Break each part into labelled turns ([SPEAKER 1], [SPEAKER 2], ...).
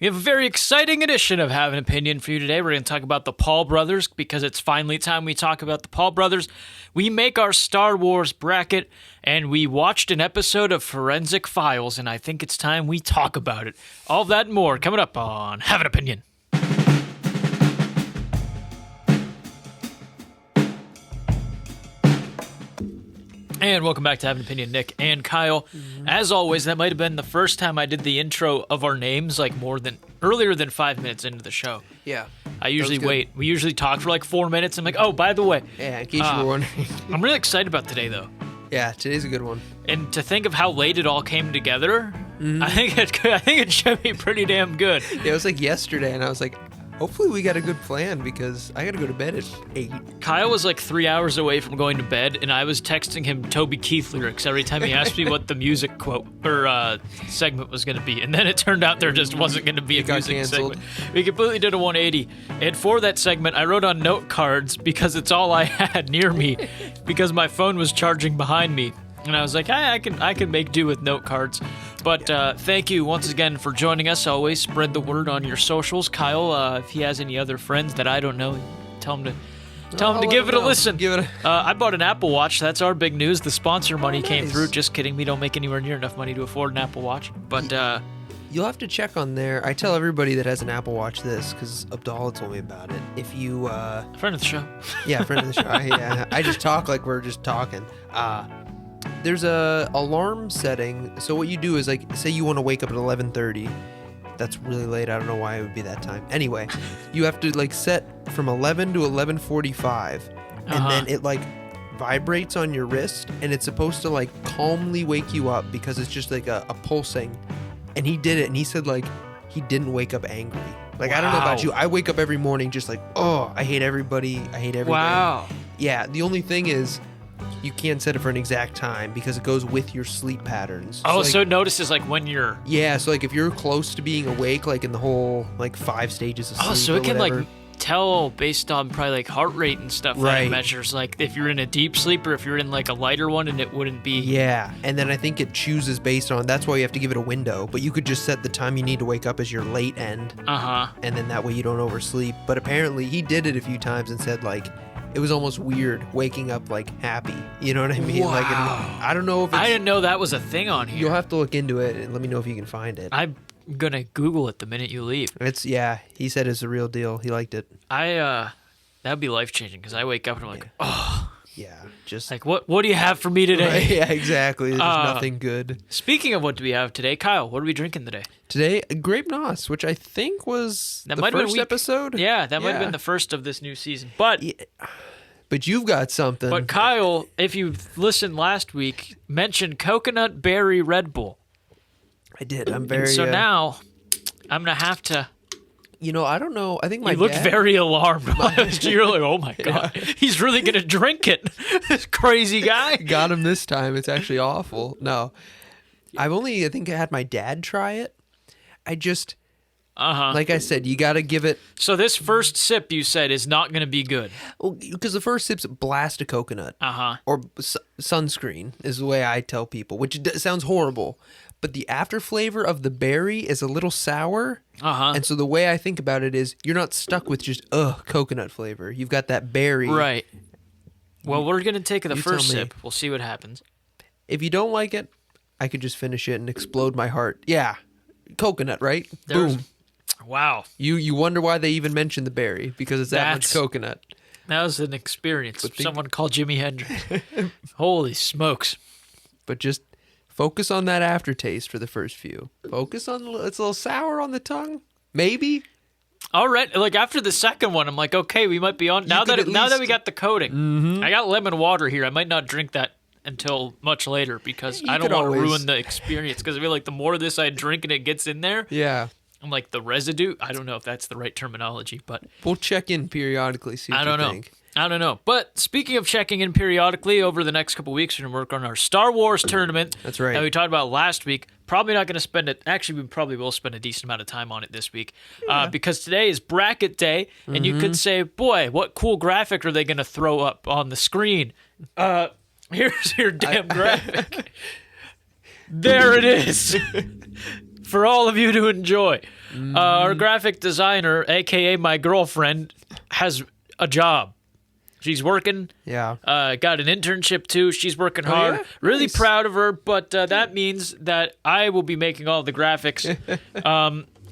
[SPEAKER 1] We have a very exciting edition of Have an Opinion for you today. We're going to talk about the Paul brothers because it's finally time we talk about the Paul brothers. We make our Star Wars bracket, and we watched an episode of Forensic Files, and I think it's time we talk about it. All that and more coming up on Have an Opinion. And welcome back to Have an Opinion, Nick and Kyle. As always, that might have been the first time I did the intro of our names, like earlier than 5 minutes into the show.
[SPEAKER 2] Yeah.
[SPEAKER 1] I usually wait. We usually talk for like 4 minutes. I'm like, oh, by the way.
[SPEAKER 2] Yeah, in case you were wondering.
[SPEAKER 1] I'm really excited about today, though.
[SPEAKER 2] Yeah, today's a good one.
[SPEAKER 1] And to think of how late it all came together, I think it should be pretty damn good.
[SPEAKER 2] Yeah, it was like yesterday, and I was like, hopefully we got a good plan because I got to go to bed at 8.
[SPEAKER 1] Kyle was like 3 hours away from going to bed, and I was texting him Toby Keith lyrics every time he asked me what the music quote or segment was going to be. And then it turned out there just wasn't going to be a music segment. We completely did a 180. And for that segment, I wrote on note cards because it's all I had near me because my phone was charging behind me. And I was like, I can make do with note cards. But thank you once again for joining us. Always spread the word on your socials. Kyle, if he has any other friends that I don't know, tell him to give it a listen. I bought an Apple Watch. That's our big news. The sponsor money came through. Just kidding. We don't make anywhere near enough money to afford an Apple Watch. But
[SPEAKER 2] you'll have to check on there. I tell everybody that has an Apple Watch this because Abdallah told me about it. If you
[SPEAKER 1] friend of the show.
[SPEAKER 2] Yeah, friend of the show. I just talk like we're just talking. There's a alarm setting. So what you do is, like, say you want to wake up at 11:30. That's really late. I don't know why it would be that time. Anyway, you have to like set from 11 to 11:45, and then it like vibrates on your wrist, and it's supposed to like calmly wake you up because it's just like a pulsing. And he did it, and he said like he didn't wake up angry. Like, I don't know about you. I wake up every morning just like, oh, I hate everybody. I hate everybody.
[SPEAKER 1] Wow.
[SPEAKER 2] Yeah. The only thing is, you can't set it for an exact time because it goes with your sleep patterns.
[SPEAKER 1] So it notices like when you're...
[SPEAKER 2] Yeah, so like if you're close to being awake, like in the whole like 5 stages of sleep.
[SPEAKER 1] Oh, so it can like tell based on probably like heart rate and stuff that it measures. Like if you're in a deep sleep or if you're in like a lighter one and it wouldn't be...
[SPEAKER 2] Yeah, and then I think it chooses based on... That's why you have to give it a window. But you could just set the time you need to wake up as your late end. And then that way you don't oversleep. But apparently he did it a few times and said like... It was almost weird waking up like happy. You know what I mean?
[SPEAKER 1] Wow.
[SPEAKER 2] Like, I don't know if it's...
[SPEAKER 1] I didn't know that was a thing on here.
[SPEAKER 2] You'll have to look into it and let me know if you can find it.
[SPEAKER 1] I'm gonna Google it the minute you leave.
[SPEAKER 2] He said it's a real deal. He liked it.
[SPEAKER 1] That'd be life changing because I wake up and I'm like, oh.
[SPEAKER 2] Yeah, just
[SPEAKER 1] like what do you have for me today?
[SPEAKER 2] Right, yeah, exactly. There's nothing good.
[SPEAKER 1] Speaking of what do we have today, Kyle, what are we drinking today?
[SPEAKER 2] Today, Grape Nos, which I think was the first episode.
[SPEAKER 1] Yeah, that might have been the first of this new season. But
[SPEAKER 2] you've got something.
[SPEAKER 1] But Kyle, if you listened last week, mentioned coconut berry Red Bull.
[SPEAKER 2] I did. I'm very.
[SPEAKER 1] And so now, I'm gonna have to.
[SPEAKER 2] You know, I don't know. I think my
[SPEAKER 1] You looked very alarmed. You're like, oh my God. He's really going to drink it. This crazy guy.
[SPEAKER 2] Got him this time. It's actually awful. No. I think I had my dad try it. I just, like I said, you got to give it.
[SPEAKER 1] So this first sip, you said, is not going to be good.
[SPEAKER 2] Well, because the first sip's blast of coconut. Or sunscreen is the way I tell people, which sounds horrible. But the after flavor of the berry is a little sour. And so the way I think about it is you're not stuck with just, coconut flavor. You've got that berry.
[SPEAKER 1] Right. Well, we're going to take the first sip. We'll see what happens.
[SPEAKER 2] If you don't like it, I could just finish it and explode my heart. Yeah. Coconut, right? Boom.
[SPEAKER 1] Wow.
[SPEAKER 2] You wonder why they even mentioned the berry, because it's that much coconut.
[SPEAKER 1] That was an experience. Someone called Jimi Hendrix. Holy smokes.
[SPEAKER 2] But just... focus on that aftertaste for the first few. Focus on it's a little sour on the tongue, maybe.
[SPEAKER 1] All right, like after the second one, I'm like, okay, we might be on now that we got the coating. I got lemon water here. I might not drink that until much later because I don't want to ruin the experience. Because I feel like the more of this I drink and it gets in there, I'm like the residue. I don't know if that's the right terminology, but
[SPEAKER 2] we'll check in periodically. See what you think.
[SPEAKER 1] I don't know. But speaking of checking in periodically, over the next couple of weeks, we're going to work on our Star Wars tournament.
[SPEAKER 2] That's right.
[SPEAKER 1] That we talked about last week. Probably not going to spend it. Actually, we probably will spend a decent amount of time on it this week. Because today is bracket day. And you could say, boy, what cool graphic are they going to throw up on the screen? Here's your damn graphic. There it is. For all of you to enjoy. Our graphic designer, a.k.a. my girlfriend, has a job. She's working.
[SPEAKER 2] Yeah.
[SPEAKER 1] Got an internship, too. She's working hard.
[SPEAKER 2] Yeah?
[SPEAKER 1] Really
[SPEAKER 2] Nice.
[SPEAKER 1] proud of her, but that means that I will be making all the graphics,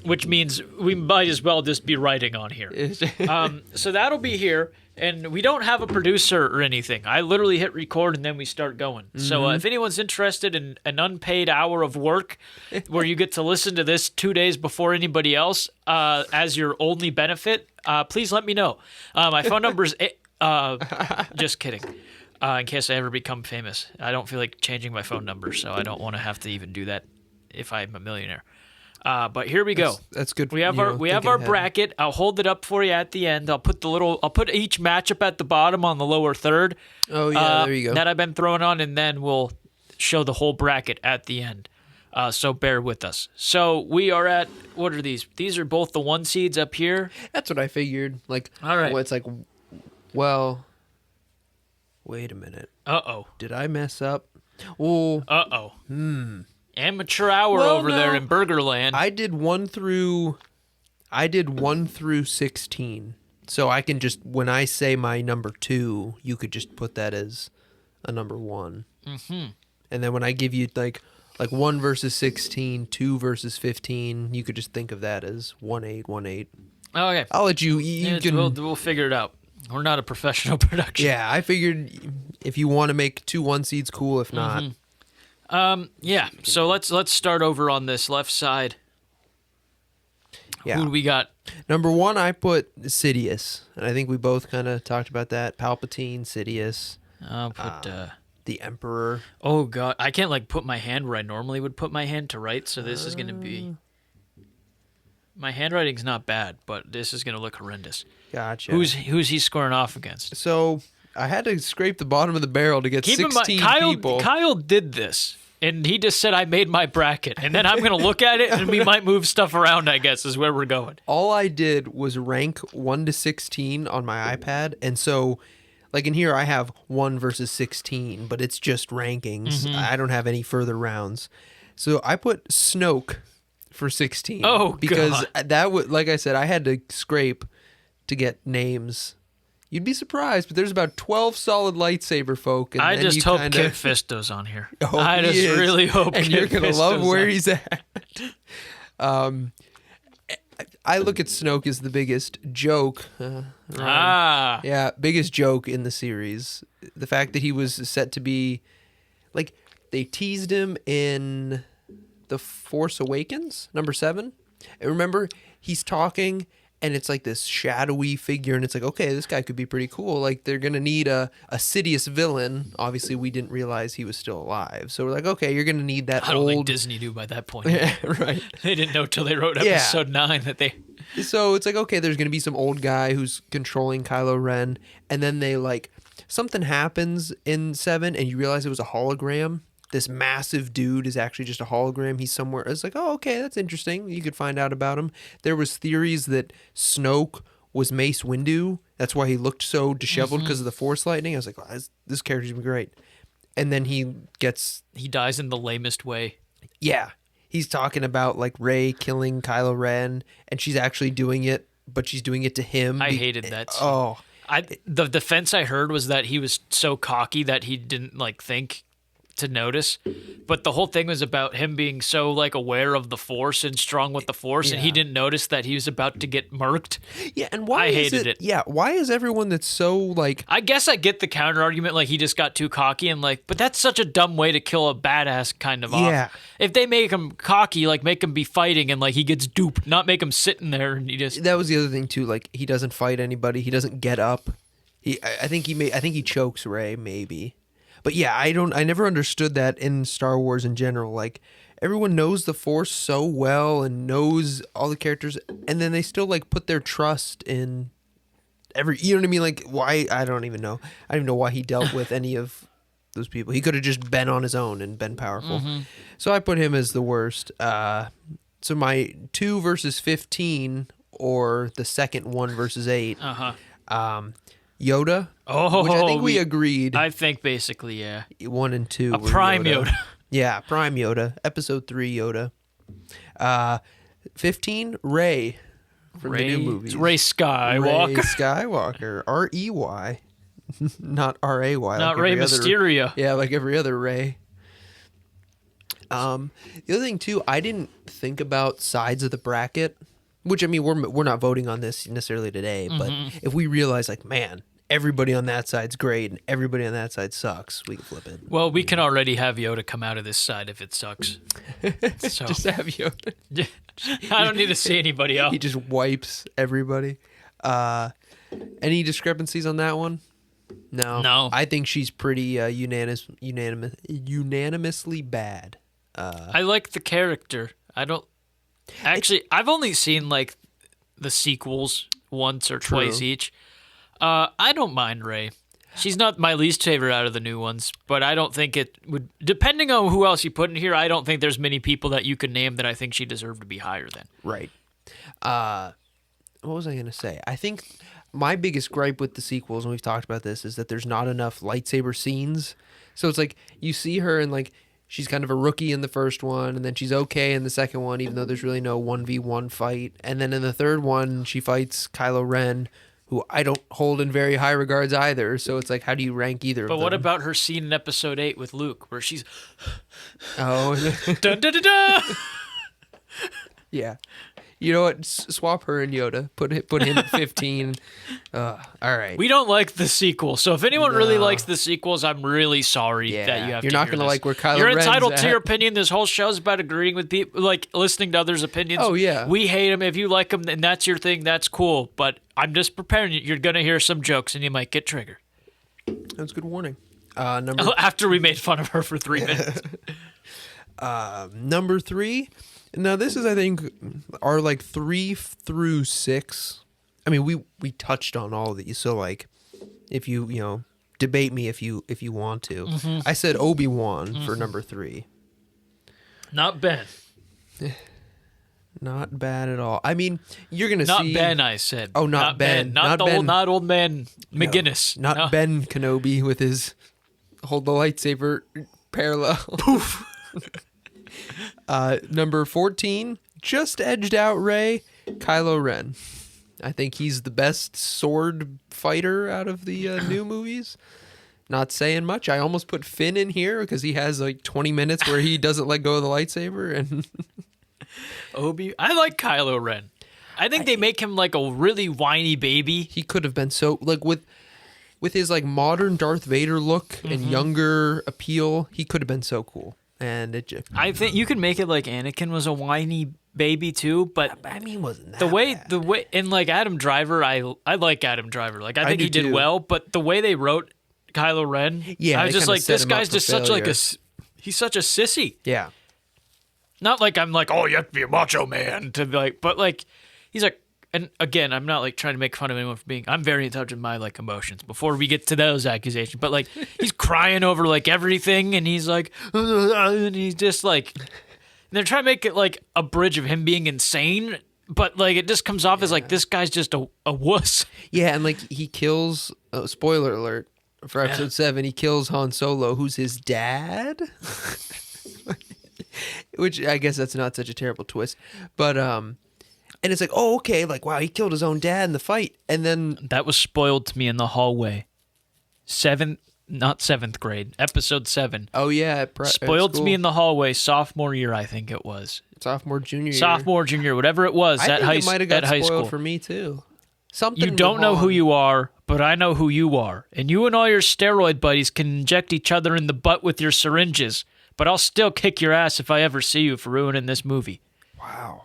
[SPEAKER 1] which means we might as well just be writing on here. So that'll be here, and we don't have a producer or anything. I literally hit record, and then we start going. So if anyone's interested in an unpaid hour of work where you get to listen to this 2 days before anybody else as your only benefit, please let me know. My phone number is... just kidding. In case I ever become famous. I don't feel like changing my phone number, so I don't want to have to even do that if I'm a millionaire. But here we go.
[SPEAKER 2] That's good.
[SPEAKER 1] We have our bracket. I'll hold it up for you at the end. I'll put each matchup at the bottom on the lower third.
[SPEAKER 2] Oh yeah, there you go.
[SPEAKER 1] That I've been throwing on, and then we'll show the whole bracket at the end. So bear with us. So we are at, what are these? These are both the 1 seeds up here.
[SPEAKER 2] That's what I figured. Like,
[SPEAKER 1] all right.
[SPEAKER 2] It's like, well, wait a minute.
[SPEAKER 1] Uh-oh.
[SPEAKER 2] Did I mess up? Well,
[SPEAKER 1] uh-oh. Amateur hour over there in Burgerland.
[SPEAKER 2] I did 1 through 16. So I can just, when I say my number 2, you could just put that as a number 1. Mm-hmm. And then when I give you like 1 versus 16, 2 versus 15, you could just think of that as 1-8, 1-8.
[SPEAKER 1] Okay.
[SPEAKER 2] I'll let you can.
[SPEAKER 1] We'll figure it out. We're not a professional production.
[SPEAKER 2] Yeah, I figured if you want to make 2 1 seeds, cool. If not,
[SPEAKER 1] yeah. So let's start over on this left side.
[SPEAKER 2] Yeah.
[SPEAKER 1] Who do we got?
[SPEAKER 2] Number 1, I put Sidious, and I think we both kind of talked about that. Palpatine, Sidious.
[SPEAKER 1] I'll put
[SPEAKER 2] the Emperor.
[SPEAKER 1] Oh God, I can't put my hand where I normally would put my hand to write. So this is gonna be. My handwriting's not bad, but this is gonna look horrendous.
[SPEAKER 2] Gotcha.
[SPEAKER 1] Who's he scoring off against?
[SPEAKER 2] So I had to scrape the bottom of the barrel to get 16 people.
[SPEAKER 1] Kyle did this, and he just said I made my bracket, and then I'm going to look at it, and we might move stuff around, I guess, is where we're going.
[SPEAKER 2] All I did was rank 1 to 16 on my iPad, and so, like in here, I have 1 versus 16, but it's just rankings. I don't have any further rounds. So I put Snoke for 16.
[SPEAKER 1] Oh,
[SPEAKER 2] because
[SPEAKER 1] God.
[SPEAKER 2] that would, like I said, I had to scrape to get names. You'd be surprised, but there's about 12 solid lightsaber folk. And
[SPEAKER 1] I
[SPEAKER 2] then
[SPEAKER 1] just hope Kit Fisto's on here.
[SPEAKER 2] Oh,
[SPEAKER 1] I just really hope
[SPEAKER 2] and
[SPEAKER 1] Kit
[SPEAKER 2] you're going to
[SPEAKER 1] Fisto's
[SPEAKER 2] love where
[SPEAKER 1] on.
[SPEAKER 2] he's at. I look at Snoke as the biggest joke. Yeah, biggest joke in the series. The fact that he was set to be... Like, they teased him in The Force Awakens, number 7. And remember, he's talking... And it's like this shadowy figure, and it's like, okay, this guy could be pretty cool. Like, they're going to need a Sidious villain. Obviously, we didn't realize he was still alive. So we're like, okay, you're going to need that
[SPEAKER 1] I don't think Disney knew by that point.
[SPEAKER 2] Right.
[SPEAKER 1] They didn't know till they wrote episode 9 that they...
[SPEAKER 2] So it's like, okay, there's going to be some old guy who's controlling Kylo Ren. And then they, like, something happens in 7, and you realize it was a hologram. This massive dude is actually just a hologram. He's somewhere. It's like, oh, okay, that's interesting. You could find out about him. There was theories that Snoke was Mace Windu. That's why he looked so disheveled because of the Force lightning. I was like, oh, this character's gonna be great. And then he
[SPEAKER 1] dies in the lamest way.
[SPEAKER 2] Yeah. He's talking about like Rey killing Kylo Ren, and she's actually doing it, but she's doing it to him.
[SPEAKER 1] I hated that.
[SPEAKER 2] Oh.
[SPEAKER 1] The defense I heard was that he was so cocky that he didn't think to notice, but the whole thing was about him being so aware of the Force and strong with the Force, and he didn't notice that he was about to get murked.
[SPEAKER 2] Yeah, and why
[SPEAKER 1] I hated it.
[SPEAKER 2] Yeah, why is everyone that's so
[SPEAKER 1] I guess I get the counter argument, he just got too cocky and but that's such a dumb way to kill a badass kind of off. If they make him cocky, make him be fighting and he gets duped, not make him sitting there and he just.
[SPEAKER 2] That was the other thing too. He doesn't fight anybody. He doesn't get up. I think he chokes Rey maybe. But yeah, I never understood that in Star Wars in general. Everyone knows the Force so well and knows all the characters, and then they still put their trust in you know what I mean? Why? I don't even know. I don't even know why he dealt with any of those people. He could have just been on his own and been powerful. So I put him as the worst. So my 2 versus 15 or the second 1 versus 8. Yoda, which I think we agreed.
[SPEAKER 1] I think basically, yeah.
[SPEAKER 2] 1 and 2.
[SPEAKER 1] A prime Yoda.
[SPEAKER 2] Yeah, prime Yoda. Episode 3 Yoda. 15, Rey from the new movies.
[SPEAKER 1] Ray Skywalker.
[SPEAKER 2] Ray Skywalker. R-E-Y. Not R-A-Y.
[SPEAKER 1] Not Rey Mysterio.
[SPEAKER 2] Yeah, like every other Rey. The other thing, too, I didn't think about sides of the bracket, which, I mean, we're not voting on this necessarily today, but if we realize, like, man, everybody on that side's great and everybody on that side sucks, we can flip it.
[SPEAKER 1] Well, we can already have Yoda come out of this side if it sucks. So.
[SPEAKER 2] Just have Yoda.
[SPEAKER 1] I don't need to see anybody else.
[SPEAKER 2] He just wipes everybody. Any discrepancies on that one? No. I think she's pretty unanimously bad.
[SPEAKER 1] I like the character. I don't... Actually, I've only seen, like, the sequels once or twice each. I don't mind Rey. She's not my least favorite out of the new ones, but I don't think it would... Depending on who else you put in here, I don't think there's many people that you could name that I think she deserved to be higher than.
[SPEAKER 2] Right. What was I going to say? I think my biggest gripe with the sequels, and we've talked about this, is that there's not enough lightsaber scenes. So it's like, you see her and, like, she's kind of a rookie in the first one, and then she's okay in the second one, even though there's really no 1v1 fight. And then in the third one, she fights Kylo Ren, who I don't hold in very high regards either. So it's like, how do you rank either of them?
[SPEAKER 1] But what about her scene in Episode 8 with Luke, where she's...
[SPEAKER 2] Oh.
[SPEAKER 1] Dun, dun, dun, dun!
[SPEAKER 2] Yeah. You know what? Swap her and Yoda. Put him at 15. All right.
[SPEAKER 1] We don't like the sequel, so if anyone really likes the sequels, I'm really sorry that you have
[SPEAKER 2] You're
[SPEAKER 1] to
[SPEAKER 2] not
[SPEAKER 1] hear
[SPEAKER 2] going to
[SPEAKER 1] this.
[SPEAKER 2] like where Kylo
[SPEAKER 1] You're
[SPEAKER 2] Ren's
[SPEAKER 1] entitled
[SPEAKER 2] at.
[SPEAKER 1] to your opinion. This whole show is about agreeing with people, like listening to others' opinions.
[SPEAKER 2] Oh, yeah.
[SPEAKER 1] We hate them. If you like them, and that's your thing, that's cool. But I'm just preparing you. You're going to hear some jokes, and you might get triggered.
[SPEAKER 2] That's a good warning.
[SPEAKER 1] After we made fun of her for 3 minutes.
[SPEAKER 2] Number 3. Now, this is, I think, our, like, 3 through 6. I mean, we touched on all of these, so, like, if you debate me if you want to. Mm-hmm. I said Obi-Wan for number 3.
[SPEAKER 1] Not Ben.
[SPEAKER 2] Not bad at all. I mean, you're going to see...
[SPEAKER 1] Not Ben, I said.
[SPEAKER 2] Oh, not Ben.
[SPEAKER 1] Not old man McGinnis.
[SPEAKER 2] No, not Ben Kenobi with his hold the lightsaber parallel. Poof. Number 14, just edged out Rey, Kylo Ren. I think he's the best sword fighter out of the new movies. Not saying much. I almost put Finn in here because he has like 20 minutes where he doesn't let go of the lightsaber. And
[SPEAKER 1] I like Kylo Ren. I think they make him like a really whiny baby.
[SPEAKER 2] He could have been so like with his like modern Darth Vader look and younger appeal. He could have been so cool. And
[SPEAKER 1] I think you could make it like Anakin was a whiny baby too, but
[SPEAKER 2] I mean, wasn't that
[SPEAKER 1] the way
[SPEAKER 2] bad.
[SPEAKER 1] and like Adam Driver, I like Adam Driver. Like I think he did
[SPEAKER 2] too.
[SPEAKER 1] well, but the way they wrote Kylo Ren, I was just like, this guy's just such like he's such a sissy.
[SPEAKER 2] Yeah.
[SPEAKER 1] Not like I'm like, oh, you have to be a macho man to be like, but like he's like, and again, I'm not like trying to make fun of anyone for being. I'm very in touch with my like emotions before we get to those accusations. But like he's crying over like everything, and he's like, and he's just like, and they're trying to make it like a bridge of him being insane, but like it just comes off as like this guy's just a wuss.
[SPEAKER 2] Yeah, and like he kills. Spoiler alert for episode 7. He kills Han Solo, who's his dad. Which I guess that's not such a terrible twist, but and it's like, oh, okay, like, wow, he killed his own dad in the fight. And then...
[SPEAKER 1] That was spoiled to me in the hallway. Not 7th grade, episode 7.
[SPEAKER 2] Oh, yeah.
[SPEAKER 1] Spoiled to me in the hallway, sophomore year, I think it was.
[SPEAKER 2] Sophomore,
[SPEAKER 1] junior, whatever it was, at high school.
[SPEAKER 2] It might have got spoiled for me, too. Something
[SPEAKER 1] you don't know who you are, but I know who you are. And you and all your steroid buddies can inject each other in the butt with your syringes, but I'll still kick your ass if I ever see you for ruining this movie.
[SPEAKER 2] Wow.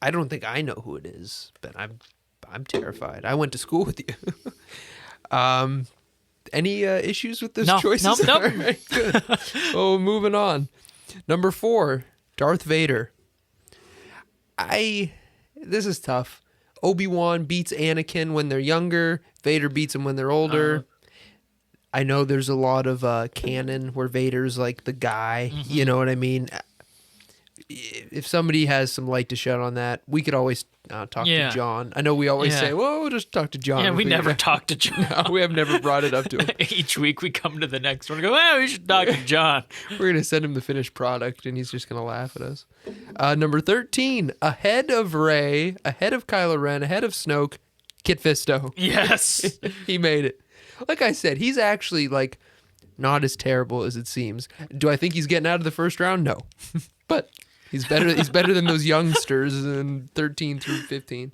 [SPEAKER 2] I don't think I know who it is, but I'm terrified. I went to school with you. Any issues with those choices?
[SPEAKER 1] No.
[SPEAKER 2] All right, good. Oh, moving on. Number 4, Darth Vader. This is tough. Obi-Wan beats Anakin when they're younger. Vader beats him when they're older. I know there's a lot of canon where Vader's like the guy. You know what I mean? if somebody has some light to shed on that, we could always talk to John. I know we always say, well, we'll just talk to John.
[SPEAKER 1] Yeah, we never talk to John.
[SPEAKER 2] No, we have never brought it up to him.
[SPEAKER 1] Each week we come to the next one and go, well, we should talk to John.
[SPEAKER 2] We're going to send him the finished product, and he's just going to laugh at us. Number 13, ahead of Rey, ahead of Kylo Ren, ahead of Snoke, Kit Fisto.
[SPEAKER 1] Yes.
[SPEAKER 2] He made it. Like I said, he's actually like not as terrible as it seems. Do I think he's getting out of the first round? No. But he's better. He's better than those youngsters in 13 through 15.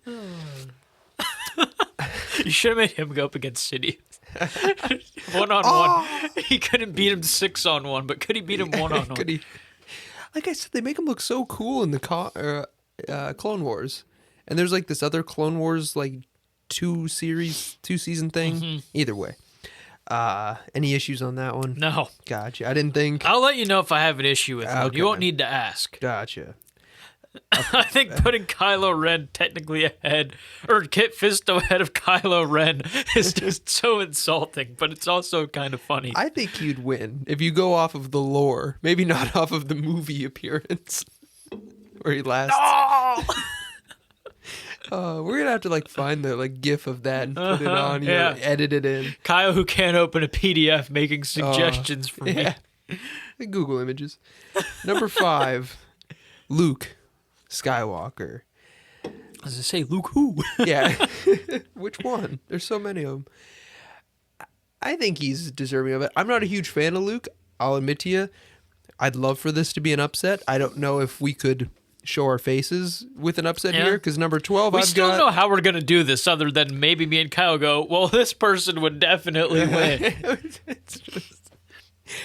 [SPEAKER 1] You should have made him go up against Sidious. 1-on-1. He couldn't beat him 6-on-1, but could he beat him 1-on-1?
[SPEAKER 2] Could he? Like I said, they make him look so cool in the Clone Wars, and there's like this other Clone Wars like 2-season thing. Either way, any issues on that one?
[SPEAKER 1] No.
[SPEAKER 2] Gotcha. I didn't think.
[SPEAKER 1] I'll let you know if I have an issue with it. You won't need to ask.
[SPEAKER 2] Gotcha.
[SPEAKER 1] I think putting Kylo Ren technically ahead, or Kit Fisto ahead of Kylo Ren is just so insulting, but it's also kind of funny.
[SPEAKER 2] I think you'd win if you go off of the lore, maybe not off of the movie appearance where he lasts. We're gonna have to like find the like GIF of that and put it on, edit it in.
[SPEAKER 1] Kyle, who can't open a PDF, making suggestions for me.
[SPEAKER 2] Google images. Number 5, Luke Skywalker.
[SPEAKER 1] As I say, Luke who?
[SPEAKER 2] Yeah. Which one? There's so many of them. I think he's deserving of it. I'm not a huge fan of Luke. I'll admit to you. I'd love for this to be an upset. I don't know if we could show our faces with an upset here, because number 12,
[SPEAKER 1] we still don't know how we're going to do this other than maybe me and Kyle go, well, this person would definitely win.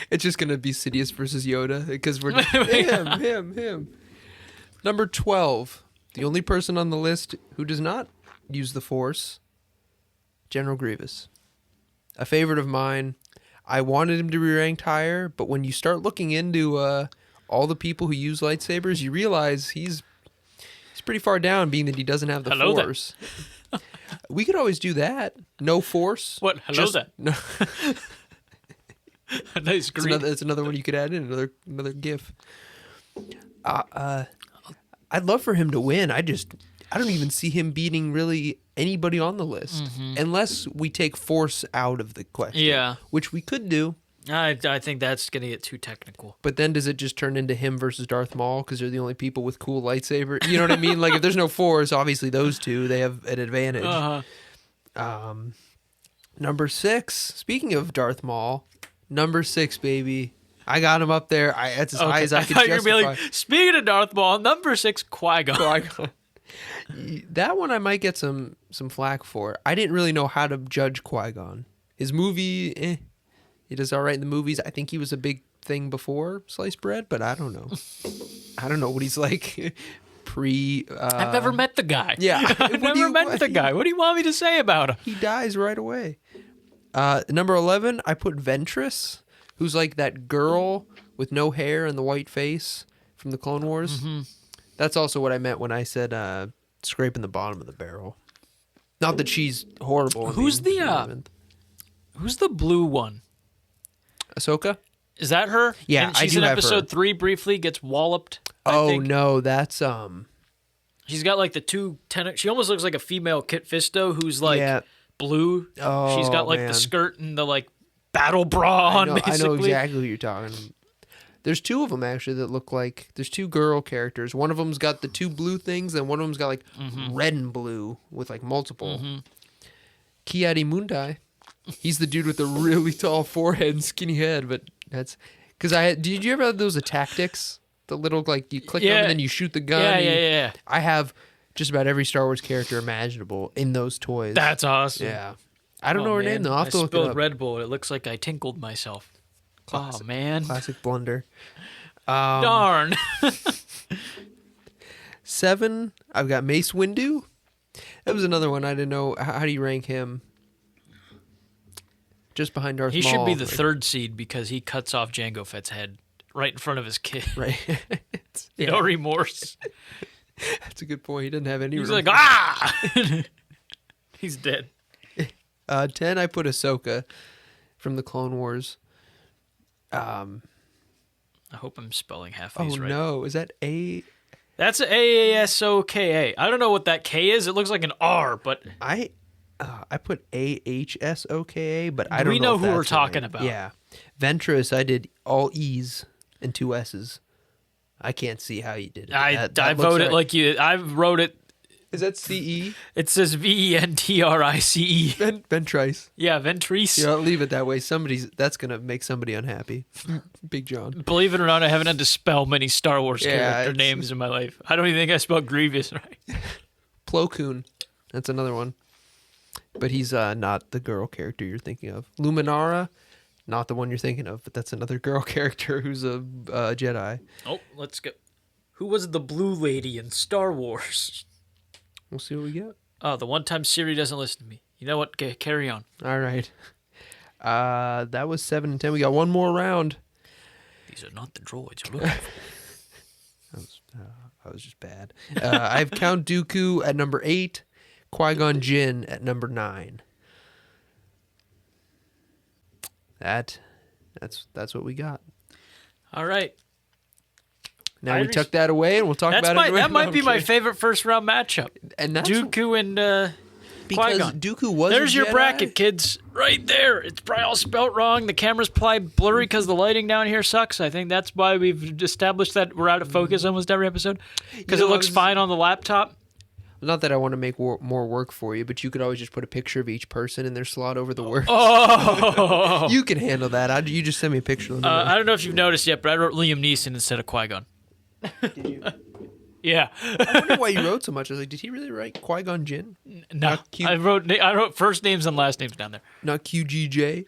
[SPEAKER 2] It's just going to be Sidious versus Yoda, because we're him. Number 12, the only person on the list who does not use the Force, General Grievous. A favorite of mine. I wanted him to be ranked higher, but when you start looking into all the people who use lightsabers, you realize he's pretty far down, being that he doesn't have the Force. We could always do that. No Force.
[SPEAKER 1] What? Hello there. No. Nice green.
[SPEAKER 2] It's another one you could add in, another GIF. I'd love for him to win. I don't even see him beating really anybody on the list, unless we take Force out of the question.
[SPEAKER 1] Yeah,
[SPEAKER 2] which we could do.
[SPEAKER 1] I think that's going to get too technical.
[SPEAKER 2] But then does it just turn into him versus Darth Maul because they're the only people with cool lightsaber? You know what I mean? Like if there's no Force, obviously those two, they have an advantage. Number 6. Speaking of Darth Maul, number 6, baby. I got him up there. That's as high as I could justify.
[SPEAKER 1] You were like, speaking of Darth Maul, number 6, Qui-Gon.
[SPEAKER 2] That one I might get some flack for. I didn't really know how to judge Qui-Gon. His movie, he does all right in the movies. I think he was a big thing before Sliced Bread, but I don't know. I don't know what he's like
[SPEAKER 1] I've never met the guy.
[SPEAKER 2] Yeah.
[SPEAKER 1] I've never met the guy. What do you want me to say about him?
[SPEAKER 2] He dies right away. Number 11, I put Ventress, who's like that girl with no hair and the white face from the Clone Wars. That's also what I meant when I said scraping the bottom of the barrel. Not that she's horrible.
[SPEAKER 1] Who's the blue one?
[SPEAKER 2] Ahsoka?
[SPEAKER 1] Is that her?
[SPEAKER 2] Yeah,
[SPEAKER 1] and she's
[SPEAKER 2] I do
[SPEAKER 1] in
[SPEAKER 2] have
[SPEAKER 1] episode
[SPEAKER 2] her.
[SPEAKER 1] 3 briefly, gets walloped. I think.
[SPEAKER 2] No, that's
[SPEAKER 1] She's got like the two she almost looks like a female Kit Fisto who's like blue. She's got like the skirt and the like battle bra on, basically.
[SPEAKER 2] I know exactly who you're talking about. There's 2 of them actually that look like there's 2 girl characters. One of them's got the 2 blue things, and one of them's got like red and blue with like multiple. Ki-Adi-Mundi. He's the dude with the really tall forehead and skinny head, but that's because did you ever have those tactics? The little like you click them and then you shoot the gun.
[SPEAKER 1] Yeah.
[SPEAKER 2] I have just about every Star Wars character imaginable in those toys.
[SPEAKER 1] That's awesome.
[SPEAKER 2] Yeah. I don't know her name though. I'll have to look it up.
[SPEAKER 1] I spilled Red Bull. It looks like I tinkled myself.
[SPEAKER 2] Classic,
[SPEAKER 1] oh man.
[SPEAKER 2] Classic blunder.
[SPEAKER 1] Darn.
[SPEAKER 2] 7, I've got Mace Windu. That was another one I didn't know. How do you rank him? Just behind Darth Maul.
[SPEAKER 1] He should be the 3rd seed because he cuts off Jango Fett's head right in front of his kid.
[SPEAKER 2] Right.
[SPEAKER 1] No remorse.
[SPEAKER 2] That's a good point. He doesn't have any
[SPEAKER 1] He's
[SPEAKER 2] remorse.
[SPEAKER 1] like, He's dead.
[SPEAKER 2] 10, I put Ahsoka from the Clone Wars.
[SPEAKER 1] I hope I'm spelling half these right.
[SPEAKER 2] Oh, no. Is that A?
[SPEAKER 1] That's AASOKA. I don't know what that K is. It looks like an R, but...
[SPEAKER 2] I put AHSOKA, but I don't know.
[SPEAKER 1] We know
[SPEAKER 2] if
[SPEAKER 1] who
[SPEAKER 2] that's
[SPEAKER 1] we're talking
[SPEAKER 2] right.
[SPEAKER 1] about.
[SPEAKER 2] Yeah. Ventress, I did all E's and 2 S's. I can't see how you did it.
[SPEAKER 1] I voted
[SPEAKER 2] right.
[SPEAKER 1] like you. I wrote it.
[SPEAKER 2] Is that CE?
[SPEAKER 1] It says VENTRICE.
[SPEAKER 2] Ventrice.
[SPEAKER 1] Yeah, Ventrice.
[SPEAKER 2] Yeah, I'll leave it that way. That's going to make somebody unhappy. Big John.
[SPEAKER 1] Believe it or not, I haven't had to spell many Star Wars character
[SPEAKER 2] it's-
[SPEAKER 1] names in my life. I don't even think I spelled Grievous right.
[SPEAKER 2] Plo Koon. That's another one. But he's not the girl character you're thinking of. Luminara, not the one you're thinking of, but that's another girl character who's a Jedi.
[SPEAKER 1] Oh, let's go. Who was the blue lady in Star Wars?
[SPEAKER 2] We'll see what we get.
[SPEAKER 1] Oh, the one time Siri doesn't listen to me. You know what? Carry on.
[SPEAKER 2] All right. That was 7 and 10. We got one more round.
[SPEAKER 1] These are not the droids you're looking for.
[SPEAKER 2] That was just bad. I have Count Dooku at number 8, Qui-Gon Jinn at number 9. That's what we got.
[SPEAKER 1] All right.
[SPEAKER 2] Now we tuck that away, and we'll talk about it.
[SPEAKER 1] That might be my favorite first round matchup.
[SPEAKER 2] And that's
[SPEAKER 1] Dooku and
[SPEAKER 2] because
[SPEAKER 1] Qui-Gon.
[SPEAKER 2] Dooku was.
[SPEAKER 1] There's
[SPEAKER 2] a
[SPEAKER 1] your
[SPEAKER 2] Jedi.
[SPEAKER 1] bracket, kids. Right there. It's probably all spelt wrong. The camera's probably blurry because the lighting down here sucks. I think that's why we've established that we're out of focus almost every episode. Because it looks fine on the laptop.
[SPEAKER 2] Not that I want to make more work for you, but you could always just put a picture of each person in their slot over the words.
[SPEAKER 1] Oh!
[SPEAKER 2] You can handle that. You just send me a picture. Let me know.
[SPEAKER 1] I don't know if you've noticed yet, but I wrote Liam Neeson instead of Qui-Gon.
[SPEAKER 2] Did you?
[SPEAKER 1] Yeah.
[SPEAKER 2] I wonder why you wrote so much. I was like, did he really write Qui-Gon Jinn?
[SPEAKER 1] No. I wrote first names and last names down there.
[SPEAKER 2] Not QGJ.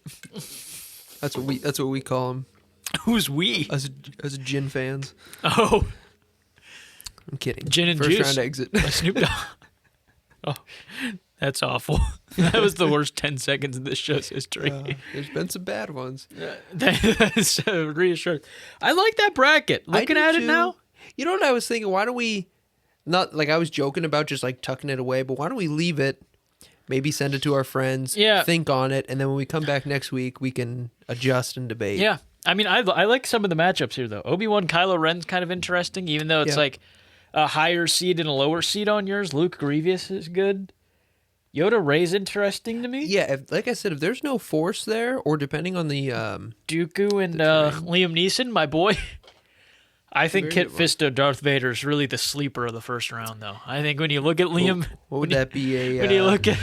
[SPEAKER 2] That's what we call him.
[SPEAKER 1] Who's we?
[SPEAKER 2] As Jinn fans.
[SPEAKER 1] Oh.
[SPEAKER 2] I'm kidding.
[SPEAKER 1] Gin and
[SPEAKER 2] First
[SPEAKER 1] juice.
[SPEAKER 2] round exit.
[SPEAKER 1] Snoop Dogg. Oh, that's awful. That was the worst 10 seconds in this show's history.
[SPEAKER 2] There's been some bad ones.
[SPEAKER 1] That's reassuring. I like that bracket. Looking at it now.
[SPEAKER 2] You know what I was thinking? Why don't we, not like I was joking about just like tucking it away, but why don't we leave it, maybe send it to our friends, think on it, and then when we come back next week, we can adjust and debate.
[SPEAKER 1] Yeah. I mean, I like some of the matchups here, though. Obi-Wan Kylo Ren's kind of interesting, even though it's like a higher seed and a lower seed on yours. Luke Grievous is good. Yoda Rey's interesting to me.
[SPEAKER 2] Yeah, like I said, if there's no Force there, or depending on the
[SPEAKER 1] Dooku and Liam Neeson, my boy. I think Kit Fisto Darth Vader is really the sleeper of the first round, though. I think when you look at Liam,
[SPEAKER 2] what would that be?
[SPEAKER 1] When you look at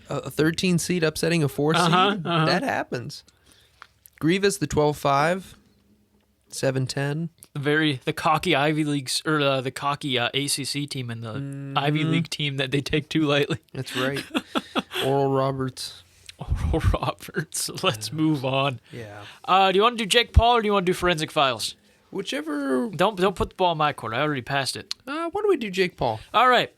[SPEAKER 2] a 13 seed upsetting a 4 seed, that happens. Grievous the 12-5, 7-10.
[SPEAKER 1] The cocky Ivy Leagues or the cocky ACC team and the Ivy League team that they take too lightly.
[SPEAKER 2] That's right. Oral Roberts.
[SPEAKER 1] Oral Roberts. Let's move on.
[SPEAKER 2] Yeah.
[SPEAKER 1] Do you want to do Jake Paul or do you want to do Forensic Files?
[SPEAKER 2] Whichever.
[SPEAKER 1] Don't put the ball in my court. I already passed it.
[SPEAKER 2] Why don't we do Jake Paul?
[SPEAKER 1] All right.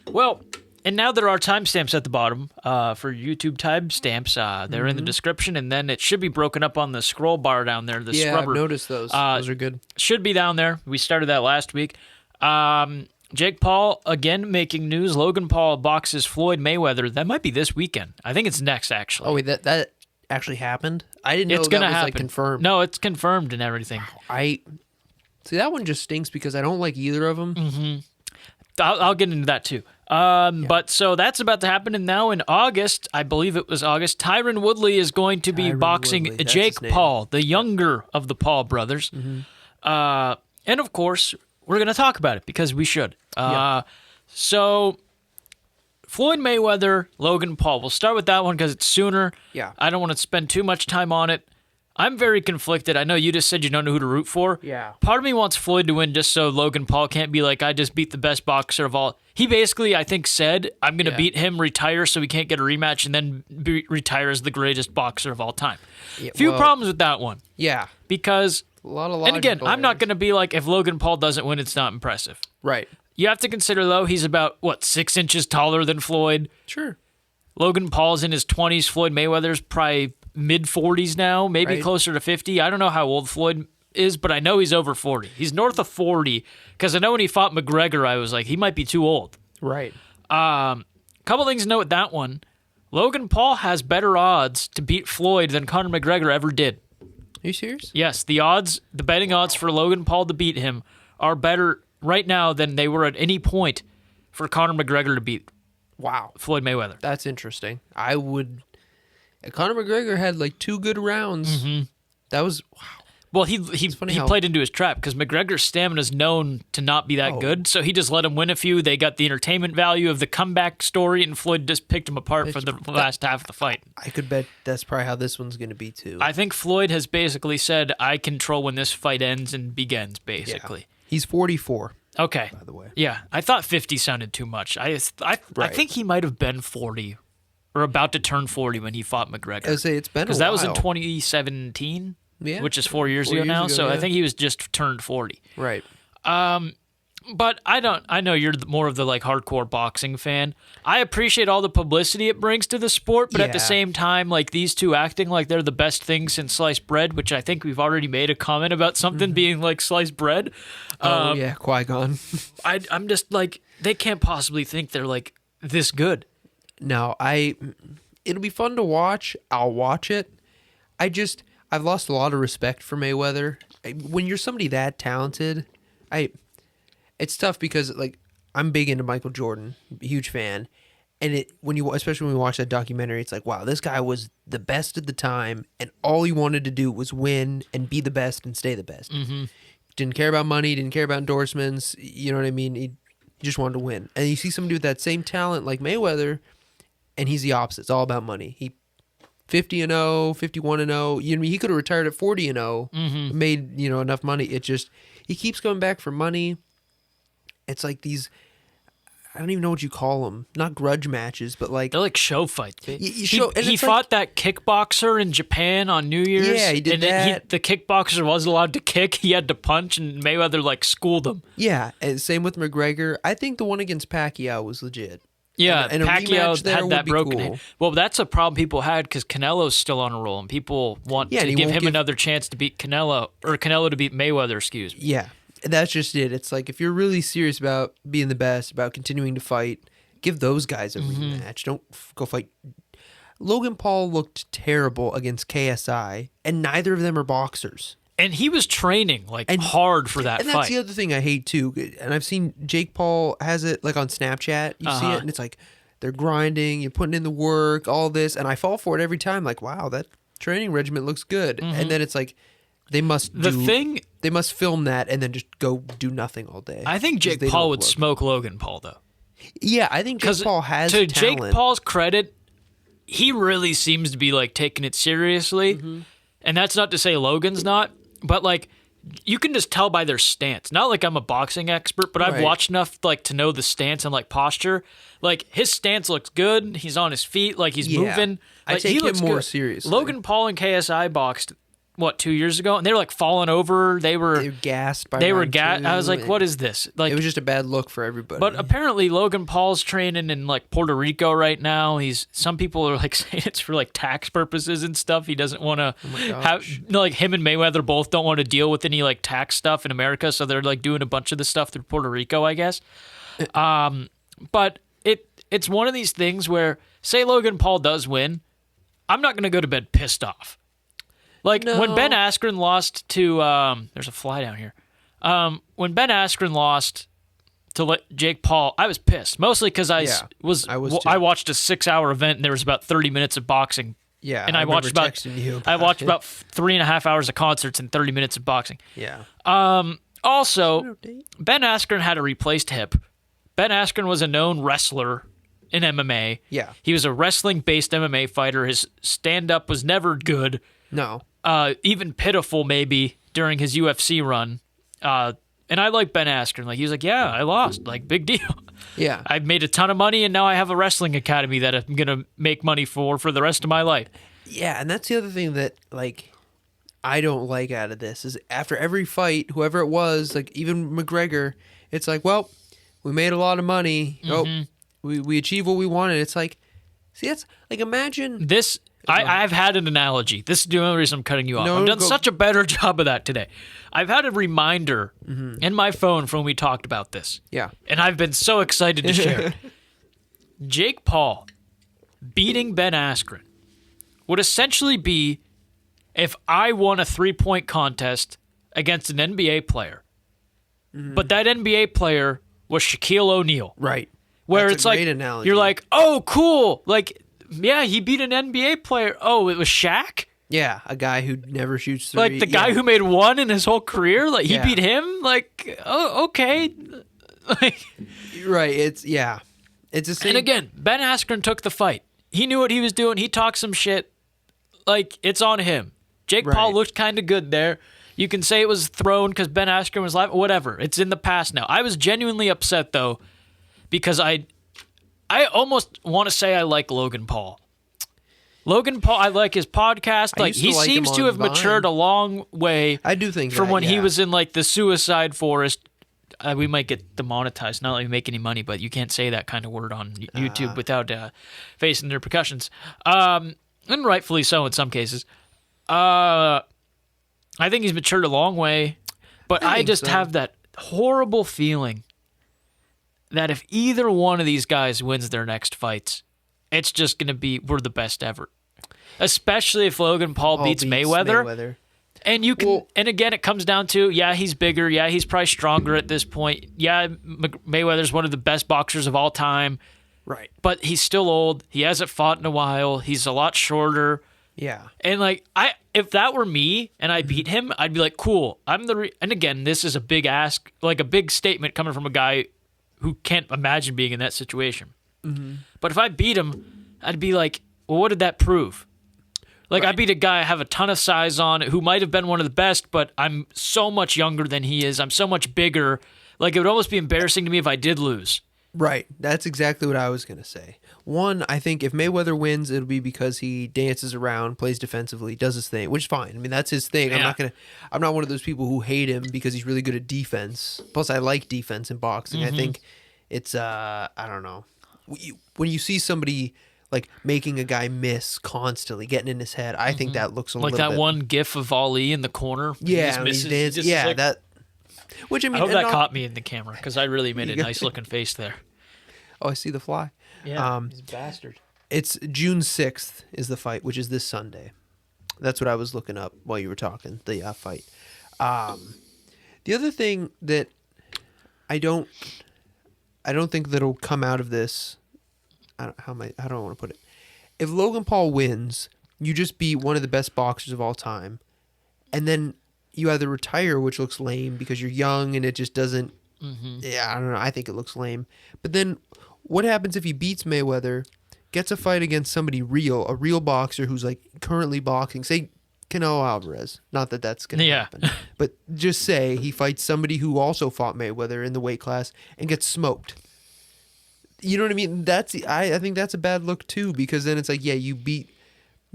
[SPEAKER 1] Well, and now there are timestamps at the bottom for YouTube timestamps. They're in the description, and then it should be broken up on the scroll bar down there. The scrubber.
[SPEAKER 2] I've noticed those. Those are good.
[SPEAKER 1] Should be down there. We started that last week. Jake Paul, again, making news. Logan Paul boxes Floyd Mayweather. That might be this weekend. I think it's next, actually.
[SPEAKER 2] Oh, wait, that actually happened? I didn't know
[SPEAKER 1] it's
[SPEAKER 2] that
[SPEAKER 1] gonna
[SPEAKER 2] was
[SPEAKER 1] happen.
[SPEAKER 2] like confirmed.
[SPEAKER 1] No, it's confirmed and everything.
[SPEAKER 2] See, that one just stinks because I don't like either of them.
[SPEAKER 1] Mm-hmm. I'll get into that too. But so that's about to happen. And now in August, I believe it was August, Tyron Woodley is going to be boxing Jake Paul, the younger of the Paul brothers. And of course, we're going to talk about it because we should. So Floyd Mayweather, Logan Paul. We'll start with that one because it's sooner.
[SPEAKER 2] Yeah.
[SPEAKER 1] I don't want to spend too much time on it. I'm very conflicted. I know you just said you don't know who to root for.
[SPEAKER 2] Yeah.
[SPEAKER 1] Part of me wants Floyd to win just so Logan Paul can't be like, I just beat the best boxer of all. He basically, I think, said, I'm going to beat him, retire so he can't get a rematch, and then retire as the greatest boxer of all time.
[SPEAKER 2] Yeah,
[SPEAKER 1] Few problems with that one.
[SPEAKER 2] Yeah.
[SPEAKER 1] Because,
[SPEAKER 2] A lot of
[SPEAKER 1] and again, I'm not going to be like, if Logan Paul doesn't win, it's not impressive.
[SPEAKER 2] Right.
[SPEAKER 1] You have to consider, though, he's about, 6 inches taller than Floyd.
[SPEAKER 2] Sure.
[SPEAKER 1] Logan Paul's in his 20s. Floyd Mayweather's probably mid-40s now, maybe closer to 50. I don't know how old Floyd is, but I know he's over 40. He's north of 40, because I know when he fought McGregor, I was like, he might be too old.
[SPEAKER 2] Right.
[SPEAKER 1] Couple things to note with that one. Logan Paul has better odds to beat Floyd than Conor McGregor ever did.
[SPEAKER 2] Are you serious?
[SPEAKER 1] Yes, the betting odds for Logan Paul to beat him are better right now than they were at any point for Conor McGregor to beat Floyd Mayweather.
[SPEAKER 2] That's interesting. I would. Conor McGregor had like 2 good rounds.
[SPEAKER 1] Mm-hmm.
[SPEAKER 2] That was
[SPEAKER 1] Well, he played into his trap because McGregor's stamina is known to not be that good, so he just let him win a few. They got the entertainment value of the comeback story, and Floyd just picked him apart for the last half of the fight.
[SPEAKER 2] I could bet that's probably how this one's going to be too.
[SPEAKER 1] I think Floyd has basically said, I control when this fight ends and begins, basically.
[SPEAKER 2] Yeah. He's 44.
[SPEAKER 1] Okay.
[SPEAKER 2] By the way.
[SPEAKER 1] Yeah, I thought 50 sounded too much. I think he might have been 40 or about to turn 40 when he fought McGregor.
[SPEAKER 2] I would say it's been a while.
[SPEAKER 1] Because that was in 2017.
[SPEAKER 2] Yeah.
[SPEAKER 1] Which is 4 years ago now, so I think he was just turned 40.
[SPEAKER 2] Right.
[SPEAKER 1] But I know you're more of the like hardcore boxing fan. I appreciate all the publicity it brings to the sport, but at the same time, like these two acting like they're the best thing since sliced bread, which I think we've already made a comment about something being like sliced bread.
[SPEAKER 2] Qui-Gon.
[SPEAKER 1] I'm just like, they can't possibly think they're like this good.
[SPEAKER 2] No, it'll be fun to watch. I'll watch it. I've lost a lot of respect for Mayweather. When you're somebody that talented, it's tough because like I'm big into Michael Jordan, huge fan, and especially when we watch that documentary, it's like, wow, this guy was the best at the time, and all he wanted to do was win and be the best and stay the best. Mm-hmm. Didn't care about money, didn't care about endorsements. You know what I mean? He just wanted to win. And you see somebody with that same talent like Mayweather, and he's the opposite. It's all about money. He 50-0, 51-0. You know, he could have retired at 40-0, made enough money. It just he keeps going back for money. It's like these, I don't even know what you call them. Not grudge matches, but like
[SPEAKER 1] they're like show fights.
[SPEAKER 2] He
[SPEAKER 1] fought that kickboxer in Japan on New Year's.
[SPEAKER 2] Yeah, he did that.
[SPEAKER 1] The kickboxer wasn't allowed to kick. He had to punch, and Mayweather like schooled him.
[SPEAKER 2] Yeah, and same with McGregor. I think the one against Pacquiao was legit.
[SPEAKER 1] Yeah,
[SPEAKER 2] and
[SPEAKER 1] Pacquiao had that broken
[SPEAKER 2] cool.
[SPEAKER 1] hand. Well, that's a problem people had because Canelo's still on a roll, and people want to give him another chance to beat Canelo, or Canelo to beat Mayweather, excuse me.
[SPEAKER 2] Yeah, that's just it. It's like if you're really serious about being the best, about continuing to fight, give those guys a rematch. Don't go fight. Logan Paul looked terrible against KSI, and neither of them are boxers.
[SPEAKER 1] And he was training hard for that fight.
[SPEAKER 2] And that's the other thing I hate too. And I've seen Jake Paul has it like on Snapchat. You see it, and it's like they're grinding, you're putting in the work, all this, and I fall for it every time. Like, wow, that training regimen looks good. And then it's like they must film that and then just go do nothing all day.
[SPEAKER 1] I think Jake Paul would smoke Logan Paul though.
[SPEAKER 2] Yeah, I think Jake Paul has talent.
[SPEAKER 1] To Jake Paul's credit, he really seems to be like taking it seriously, and that's not to say Logan's not. But, like, you can just tell by their stance. Not like I'm a boxing expert, but I've watched enough, like, to know the stance and, like, posture. Like, his stance looks good. He's on his feet. Like, he's moving. Like,
[SPEAKER 2] I take him more seriously.
[SPEAKER 1] Logan Paul and KSI boxed, 2 years ago? And they were, like, falling over. They were
[SPEAKER 2] gassed by
[SPEAKER 1] They were gassed. I was like, what is this? Like,
[SPEAKER 2] it was just a bad look for everybody.
[SPEAKER 1] But apparently Logan Paul's training in, like, Puerto Rico right now. Some people are, like, saying it's for, like, tax purposes and stuff. He doesn't want to have, like, him and Mayweather both don't want to deal with any, like, tax stuff in America. So they're, like, doing a bunch of the stuff through Puerto Rico, I guess. But it's one of these things where, say Logan Paul does win, I'm not going to go to bed pissed off. Like, when Ben Askren lost to, there's a fly down here. When Ben Askren lost to Jake Paul, I was pissed. Mostly because I watched a 6-hour event and there was about 30 minutes of boxing.
[SPEAKER 2] Yeah,
[SPEAKER 1] and I watched about 3.5 hours of concerts and 30 minutes of boxing.
[SPEAKER 2] Yeah.
[SPEAKER 1] Also, Ben Askren had a replaced hip. Ben Askren was a known wrestler in MMA.
[SPEAKER 2] Yeah.
[SPEAKER 1] He was a wrestling-based MMA fighter. His stand-up was never good.
[SPEAKER 2] No.
[SPEAKER 1] Even pitiful maybe during his UFC run. And I like Ben Askren. Like, he was like, yeah, I lost. Like, big deal.
[SPEAKER 2] Yeah.
[SPEAKER 1] I made a ton of money, and now I have a wrestling academy that I'm going to make money for the rest of my life.
[SPEAKER 2] Yeah, and that's the other thing that, like, I don't like out of this is after every fight, whoever it was, like, even McGregor, it's like, well, we made a lot of money. Oh, we achieved what we wanted. It's like, see, that's, like, imagine...
[SPEAKER 1] This... I've had an analogy. This is the only reason I'm cutting you off. I've done such a better job of that today. I've had a reminder in my phone from when we talked about this.
[SPEAKER 2] Yeah.
[SPEAKER 1] And I've been so excited to share it. Jake Paul beating Ben Askren would essentially be if I won a 3-point contest against an NBA player, but that NBA player was Shaquille O'Neal.
[SPEAKER 2] Right.
[SPEAKER 1] Where
[SPEAKER 2] That's
[SPEAKER 1] it's
[SPEAKER 2] a
[SPEAKER 1] like,
[SPEAKER 2] great analogy.
[SPEAKER 1] you're like, oh, cool. Like, yeah, he beat an NBA player. Oh, it was Shaq?
[SPEAKER 2] Yeah, a guy who never shoots three.
[SPEAKER 1] Like, the guy who made one in his whole career? Like, he
[SPEAKER 2] Yeah.
[SPEAKER 1] beat him? Like, oh, okay. Like,
[SPEAKER 2] Right, it's the same.
[SPEAKER 1] and again, Ben Askren took the fight. He knew what he was doing. He talked some shit. Like, it's on him. Jake Paul
[SPEAKER 2] Right.
[SPEAKER 1] looked kind of good there. You can say it was thrown because Ben Askren was live. Whatever. It's in the past now. I was genuinely upset, though, because I almost want to say I like Logan Paul. Logan Paul, I like his podcast.
[SPEAKER 2] I
[SPEAKER 1] Like,
[SPEAKER 2] used to
[SPEAKER 1] he
[SPEAKER 2] like
[SPEAKER 1] seems
[SPEAKER 2] him
[SPEAKER 1] to
[SPEAKER 2] on
[SPEAKER 1] have matured a long way
[SPEAKER 2] I do think
[SPEAKER 1] from
[SPEAKER 2] that,
[SPEAKER 1] when he
[SPEAKER 2] yeah.
[SPEAKER 1] was in, like, the Suicide Forest. We might get demonetized, not that we make any money, but you can't say that kind of word on YouTube without facing the repercussions. And rightfully so in some cases. I think he's matured a long way, but I
[SPEAKER 2] think
[SPEAKER 1] just
[SPEAKER 2] so.
[SPEAKER 1] have that horrible feeling that if either one of these guys wins their next fights, it's just going to be, we're the best ever. Especially if Logan Paul beats Mayweather. And you can, and again, it comes down to, yeah, he's bigger. Yeah, he's probably stronger at this point. Yeah, Mayweather's one of the best boxers of all time.
[SPEAKER 2] Right.
[SPEAKER 1] But he's still old. He hasn't fought in a while. He's a lot shorter.
[SPEAKER 2] Yeah.
[SPEAKER 1] And like, if that were me and I beat him, I'd be like, cool. And again, this is a big ask, like a big statement coming from a guy who can't imagine being in that situation.
[SPEAKER 2] Mm-hmm.
[SPEAKER 1] But if I beat him, I'd be like, well, what did that prove? Like, I beat a guy I have a ton of size on who might have been one of the best, but I'm so much younger than he is. I'm so much bigger. Like, it would almost be embarrassing to me if I did lose.
[SPEAKER 2] Right. That's exactly what I was going to say. One, I think if Mayweather wins, it'll be because he dances around, plays defensively, does his thing, which is fine. I mean, that's his thing.
[SPEAKER 1] Yeah.
[SPEAKER 2] I'm not one of those people who hate him because he's really good at defense. Plus, I like defense in boxing. I think it's, I don't know. When you see somebody like making a guy miss constantly, getting in his head, I think that looks a
[SPEAKER 1] Like
[SPEAKER 2] little bit.
[SPEAKER 1] that one gif of Ali in the corner.
[SPEAKER 2] Yeah,
[SPEAKER 1] He
[SPEAKER 2] when
[SPEAKER 1] just
[SPEAKER 2] he's
[SPEAKER 1] misses.
[SPEAKER 2] dancing.
[SPEAKER 1] He just
[SPEAKER 2] Yeah,
[SPEAKER 1] like,
[SPEAKER 2] that. Which I mean,
[SPEAKER 1] I hope
[SPEAKER 2] and
[SPEAKER 1] that
[SPEAKER 2] not-
[SPEAKER 1] caught me in the camera because I really made a
[SPEAKER 2] got-
[SPEAKER 1] nice looking face there.
[SPEAKER 2] Oh, I see the fly.
[SPEAKER 1] Yeah, he's a bastard.
[SPEAKER 2] It's June 6th is the fight, which is this Sunday. That's what I was looking up while you were talking, the fight. The other thing that I don't think that'll come out of this, how do I want to put it? If Logan Paul wins, you just beat one of the best boxers of all time, and then you either retire, which looks lame because you're young and it just doesn't. Yeah, I don't know. I think it looks lame. But then, what happens if he beats Mayweather, gets a fight against somebody real, a real boxer who's like currently boxing? Say Canelo Alvarez. Not that that's gonna happen, but just say he fights somebody who also fought Mayweather in the weight class and gets smoked. You know what I mean? I think that's a bad look too, because then it's like, yeah, you beat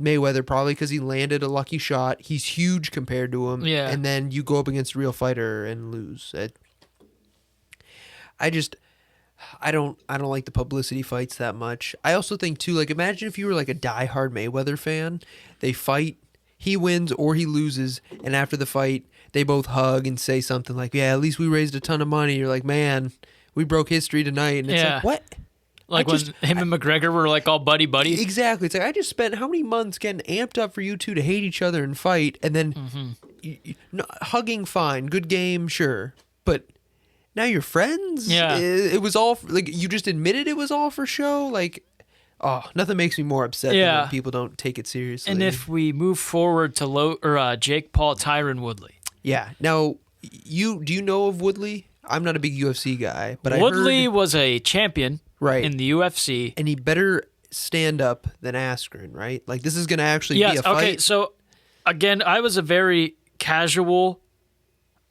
[SPEAKER 2] Mayweather probably because he landed a lucky shot. He's huge compared to him.
[SPEAKER 1] Yeah.
[SPEAKER 2] And then you go up against a real fighter and lose. I don't like the publicity fights that much. I also think too, like, imagine if you were like a diehard Mayweather fan. They fight, he wins or he loses, and after the fight, they both hug and say something like, "Yeah, at least we raised a ton of money." You're like, "Man, we broke history tonight." And it's
[SPEAKER 1] Yeah.
[SPEAKER 2] like, what?
[SPEAKER 1] Like
[SPEAKER 2] I
[SPEAKER 1] when
[SPEAKER 2] just-
[SPEAKER 1] him and McGregor were like all buddy.
[SPEAKER 2] Exactly. It's like, I just spent how many months getting amped up for you two to hate each other and fight, and then hugging, fine, good game, sure, but now you're friends.
[SPEAKER 1] Yeah.
[SPEAKER 2] It was all like, you just admitted it was all for show. Like, oh, nothing makes me more upset than
[SPEAKER 1] Yeah.
[SPEAKER 2] when people don't take it seriously.
[SPEAKER 1] And if we move forward to Jake Paul, Tyron Woodley.
[SPEAKER 2] yeah, now do you know of Woodley? I'm not a big UFC guy, but
[SPEAKER 1] Woodley
[SPEAKER 2] I heard,
[SPEAKER 1] was a champion
[SPEAKER 2] right,
[SPEAKER 1] in the UFC.
[SPEAKER 2] and he better stand up than Askren, right? Like, this is going to actually be
[SPEAKER 1] Yes.
[SPEAKER 2] a fight.
[SPEAKER 1] Okay. So again, I was a very casual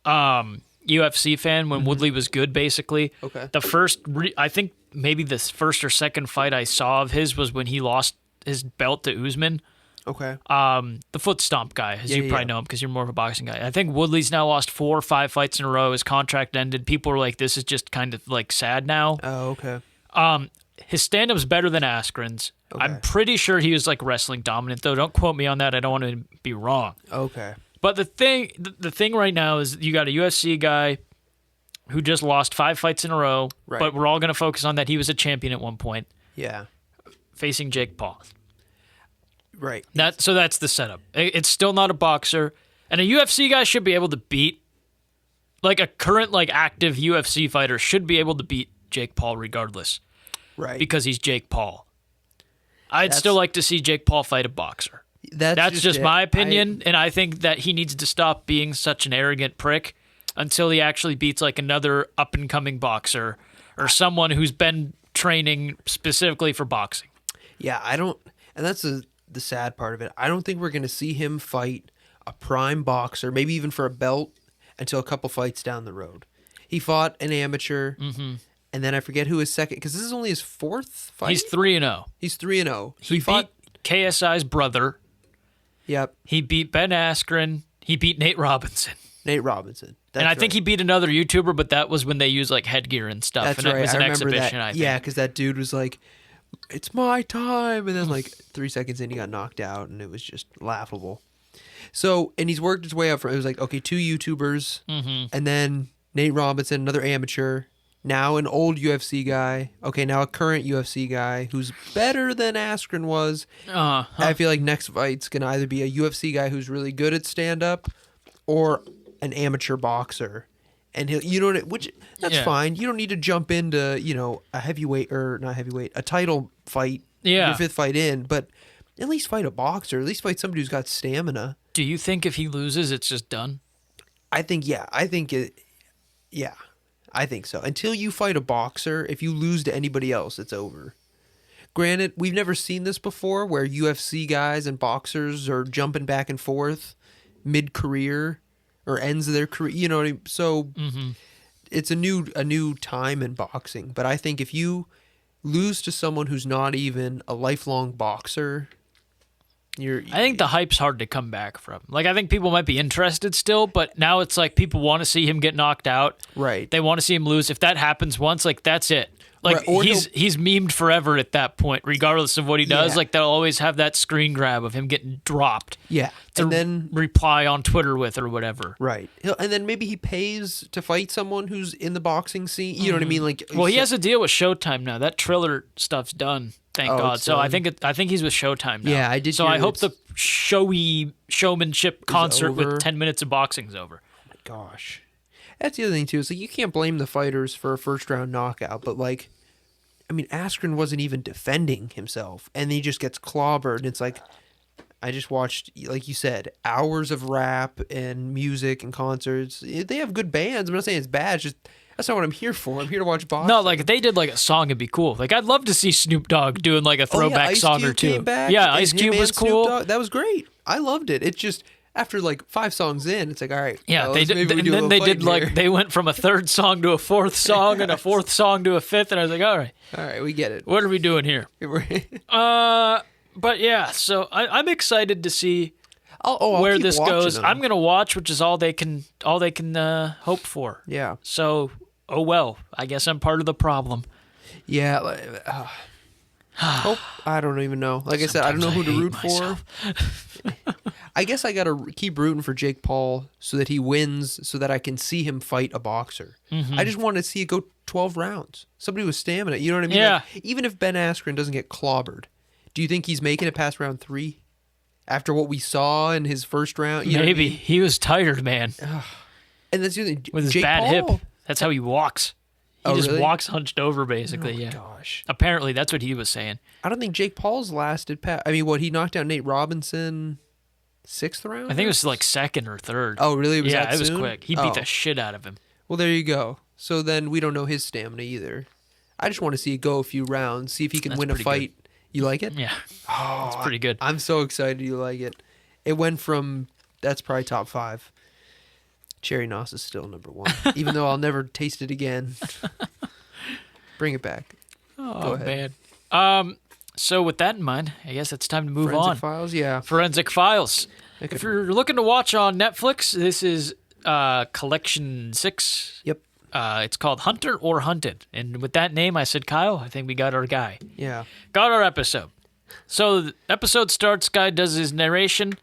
[SPEAKER 1] UFC fan when Woodley was good. Basically,
[SPEAKER 2] Okay.
[SPEAKER 1] The first, I think maybe the first or second fight I saw of his was when he lost his belt to Usman.
[SPEAKER 2] Okay.
[SPEAKER 1] The foot stomp guy, as you probably know him because you're more of a boxing guy. I think Woodley's now lost 4 or 5 fights in a row. His contract ended. People are like, this is just kind of like sad now.
[SPEAKER 2] Oh, okay.
[SPEAKER 1] His stand-up's better than Askren's.
[SPEAKER 2] Okay.
[SPEAKER 1] I'm pretty sure he was like wrestling dominant, though. Don't quote me on that. I don't want to be wrong.
[SPEAKER 2] Okay.
[SPEAKER 1] But the thing right now is you got a UFC guy who just lost 5 fights in a row,
[SPEAKER 2] Right.
[SPEAKER 1] but we're all going to focus on that he was a champion at one point,
[SPEAKER 2] Yeah.
[SPEAKER 1] facing Jake Paul.
[SPEAKER 2] Right.
[SPEAKER 1] So that's the setup. It's still not a boxer, and a UFC guy should be able to beat, like a current like active UFC fighter should be able to beat Jake Paul regardless,
[SPEAKER 2] Right.
[SPEAKER 1] because he's Jake Paul. I'd still like to see Jake Paul fight a boxer. That's just my opinion, and I think that he needs to stop being such an arrogant prick until he actually beats like another up-and-coming boxer or someone who's been training specifically for boxing.
[SPEAKER 2] Yeah, I don't, and that's the sad part of it. I don't think we're going to see him fight a prime boxer, maybe even for a belt, until a couple fights down the road. He fought an amateur, and then I forget who his second, because this is only his fourth fight.
[SPEAKER 1] He's 3-0.
[SPEAKER 2] He's 3-0. So
[SPEAKER 1] He beat KSI's brother.
[SPEAKER 2] Yep.
[SPEAKER 1] He beat Ben Askren. He beat Nate Robinson.
[SPEAKER 2] And
[SPEAKER 1] I think he beat another YouTuber, but that was when they used like headgear and stuff.
[SPEAKER 2] That's
[SPEAKER 1] and
[SPEAKER 2] right.
[SPEAKER 1] It was an
[SPEAKER 2] I remember
[SPEAKER 1] exhibition,
[SPEAKER 2] that.
[SPEAKER 1] I think.
[SPEAKER 2] Yeah, because that dude was like, "It's my time," and then like 3 seconds in, he got knocked out, and it was just laughable. So, and he's worked his way up from. It was like, okay, 2 YouTubers, and then Nate Robinson, another amateur. Now an old UFC guy. Okay, now a current UFC guy who's better than Askren was. I feel like next fight's gonna either be a UFC guy who's really good at stand up, or an amateur boxer. And he'll, you know, which that's fine. You don't need to jump into, you know, a heavyweight or not heavyweight, a title fight.
[SPEAKER 1] Yeah.
[SPEAKER 2] Your 5th fight in, but at least fight a boxer. At least fight somebody who's got stamina.
[SPEAKER 1] Do you think if he loses, it's just done?
[SPEAKER 2] I think so. Until you fight a boxer, if you lose to anybody else, it's over. Granted, we've never seen this before where UFC guys and boxers are jumping back and forth mid-career or ends of their career. You know what I mean? So it's a new time in boxing. But I think if you lose to someone who's not even a lifelong boxer,
[SPEAKER 1] I think the hype's hard to come back from. Like, I think people might be interested still, but now it's like people want to see him get knocked out.
[SPEAKER 2] Right.
[SPEAKER 1] They want to see him lose. If that happens once, like, that's it. Like,
[SPEAKER 2] right.
[SPEAKER 1] he's memed forever at that point, regardless of what he does.
[SPEAKER 2] Yeah.
[SPEAKER 1] Like, they'll always have that screen grab of him getting dropped.
[SPEAKER 2] Yeah.
[SPEAKER 1] To
[SPEAKER 2] then
[SPEAKER 1] reply on Twitter with or whatever.
[SPEAKER 2] Right. And then maybe he pays to fight someone who's in the boxing scene. You know what I mean? Like,
[SPEAKER 1] well, he has a deal with Showtime now. That Triller stuff's done. Thank God. So I think he's with Showtime now.
[SPEAKER 2] Yeah, I did.
[SPEAKER 1] So I hope the showy showmanship concert with 10 minutes of boxing's over.
[SPEAKER 2] Oh my gosh, that's the other thing too. Is like you can't blame the fighters for a first round knockout, but like, I mean, Askren wasn't even defending himself, and he just gets clobbered. And it's like, I just watched, like you said, hours of rap and music and concerts. They have good bands. I'm not saying it's bad. It's just that's not what I'm here for. I'm here to watch boxing.
[SPEAKER 1] No, like if they did like a song, it'd be cool. Like I'd love to see Snoop Dogg doing like a throwback song or two.
[SPEAKER 2] Came back,
[SPEAKER 1] yeah, Ice Cube was cool.
[SPEAKER 2] That was great. I loved it. It's just after like 5 songs in, it's like, all right.
[SPEAKER 1] Yeah, they did. And then they did like they went from a 3rd song to a 4th song and a 4th song to a 5th, and I was like, all right,
[SPEAKER 2] we get it.
[SPEAKER 1] What are we doing here? But yeah, so I'm excited to see where this goes. I'm gonna watch, which is all they can hope for.
[SPEAKER 2] Yeah.
[SPEAKER 1] So, oh well, I guess I'm part of the problem.
[SPEAKER 2] Yeah. I don't even know. Like I said, I don't know who to root for. I guess I gotta keep rooting for Jake Paul so that he wins, so that I can see him fight a boxer. I just want to see it go 12 rounds. Somebody with stamina. You know what I mean?
[SPEAKER 1] Yeah.
[SPEAKER 2] Like, even if Ben Askren doesn't get clobbered, do you think he's making it past round 3? After what we saw in his first round? You know
[SPEAKER 1] Maybe.
[SPEAKER 2] what I mean?
[SPEAKER 1] He was tired, man.
[SPEAKER 2] And that's the other thing.
[SPEAKER 1] With his
[SPEAKER 2] Jake
[SPEAKER 1] bad
[SPEAKER 2] Paul,
[SPEAKER 1] hip. That's how he walks. He just
[SPEAKER 2] really?
[SPEAKER 1] walks hunched over, basically. Yeah.
[SPEAKER 2] Gosh.
[SPEAKER 1] Apparently, that's what he was saying.
[SPEAKER 2] I don't think Jake Paul's lasted past. I mean, he knocked out Nate Robinson 6th round?
[SPEAKER 1] I think it was like 2nd or 3rd.
[SPEAKER 2] Oh, really?
[SPEAKER 1] It was quick. He beat the shit out of him.
[SPEAKER 2] Well, there you go. So then we don't know his stamina either. I just want to see it go a few rounds, see if he can win a fight. Good. You like it?
[SPEAKER 1] Yeah. Oh, it's pretty good.
[SPEAKER 2] I'm so excited you like it. It went from, that's probably top 5. Cherry Nos is still number 1, even though I'll never taste it again. Bring it back.
[SPEAKER 1] Go ahead. Man. So with that in mind, I guess it's time to move on.
[SPEAKER 2] Forensic Files, yeah.
[SPEAKER 1] Forensic Files. If you're looking to watch on Netflix, this is Collection 6.
[SPEAKER 2] Yep.
[SPEAKER 1] It's called Hunter or Hunted. And with that name, I said, Kyle, I think we got our guy.
[SPEAKER 2] Yeah.
[SPEAKER 1] Got our episode. So the episode starts, guy does his narration.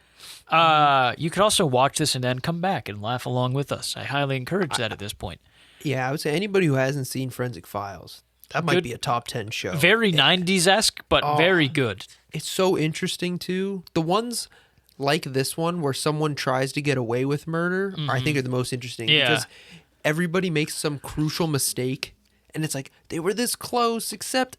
[SPEAKER 1] You could also watch this and then come back and laugh along with us. I highly encourage that at this point.
[SPEAKER 2] Yeah, I would say anybody who hasn't seen Forensic Files, That might be a top 10 show.
[SPEAKER 1] Very 90s-esque, but very good.
[SPEAKER 2] It's so interesting, too. The ones like this one where someone tries to get away with murder, I think are the most interesting.
[SPEAKER 1] Yeah.
[SPEAKER 2] Because everybody makes some crucial mistake, and it's like, they were this close, except,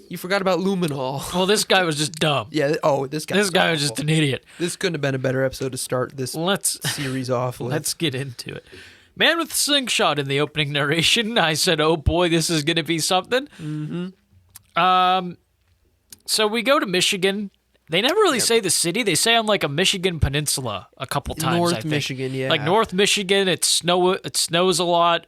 [SPEAKER 2] you forgot about luminol.
[SPEAKER 1] Well, this guy was just dumb.
[SPEAKER 2] Yeah, this guy
[SPEAKER 1] was just an idiot.
[SPEAKER 2] This couldn't have been a better episode to start this series off with.
[SPEAKER 1] Let's get into it. Man with slingshot in the opening narration. I said, oh boy, this is going to be something. Mm-hmm. So we go to Michigan. They never really say the city. They say on like a Michigan peninsula a couple times,
[SPEAKER 2] North
[SPEAKER 1] I think.
[SPEAKER 2] Michigan, yeah.
[SPEAKER 1] Like North Michigan, it snows a lot.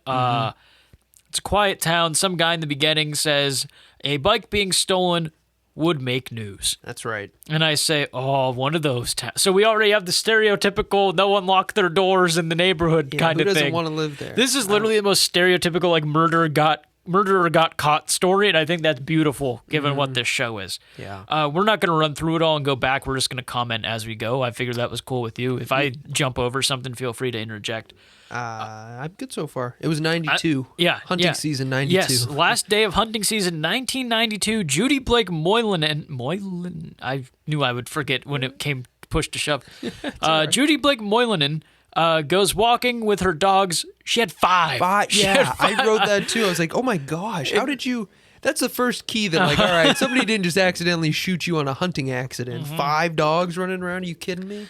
[SPEAKER 1] It's a quiet town. Some guy in the beginning says, a bike being stolen would make news.
[SPEAKER 2] That's right.
[SPEAKER 1] And I say, oh, one of those towns. So we already have the stereotypical no one locked their doors in the neighborhood kind of thing.
[SPEAKER 2] Who doesn't want to live there?
[SPEAKER 1] This is literally the most stereotypical like murderer got caught story, and I think that's beautiful given what this show is.
[SPEAKER 2] Yeah.
[SPEAKER 1] We're not going to run through it all and go back. We're just going to comment as we go. I figured that was cool with you. If I jump over something, feel free to interject.
[SPEAKER 2] I'm good so far. It was 92. Hunting season 92.
[SPEAKER 1] Yes, last day of hunting season 1992. Judy Blake Moylan. I knew I would forget when it came push to shove.
[SPEAKER 2] Right.
[SPEAKER 1] Judy Blake Moylan goes walking with her dogs. She had 5.
[SPEAKER 2] I wrote that too. I was like, oh my gosh, how did you... That's the first key that like, all right, somebody didn't just accidentally shoot you on a hunting accident. 5 dogs running around. Are you kidding me?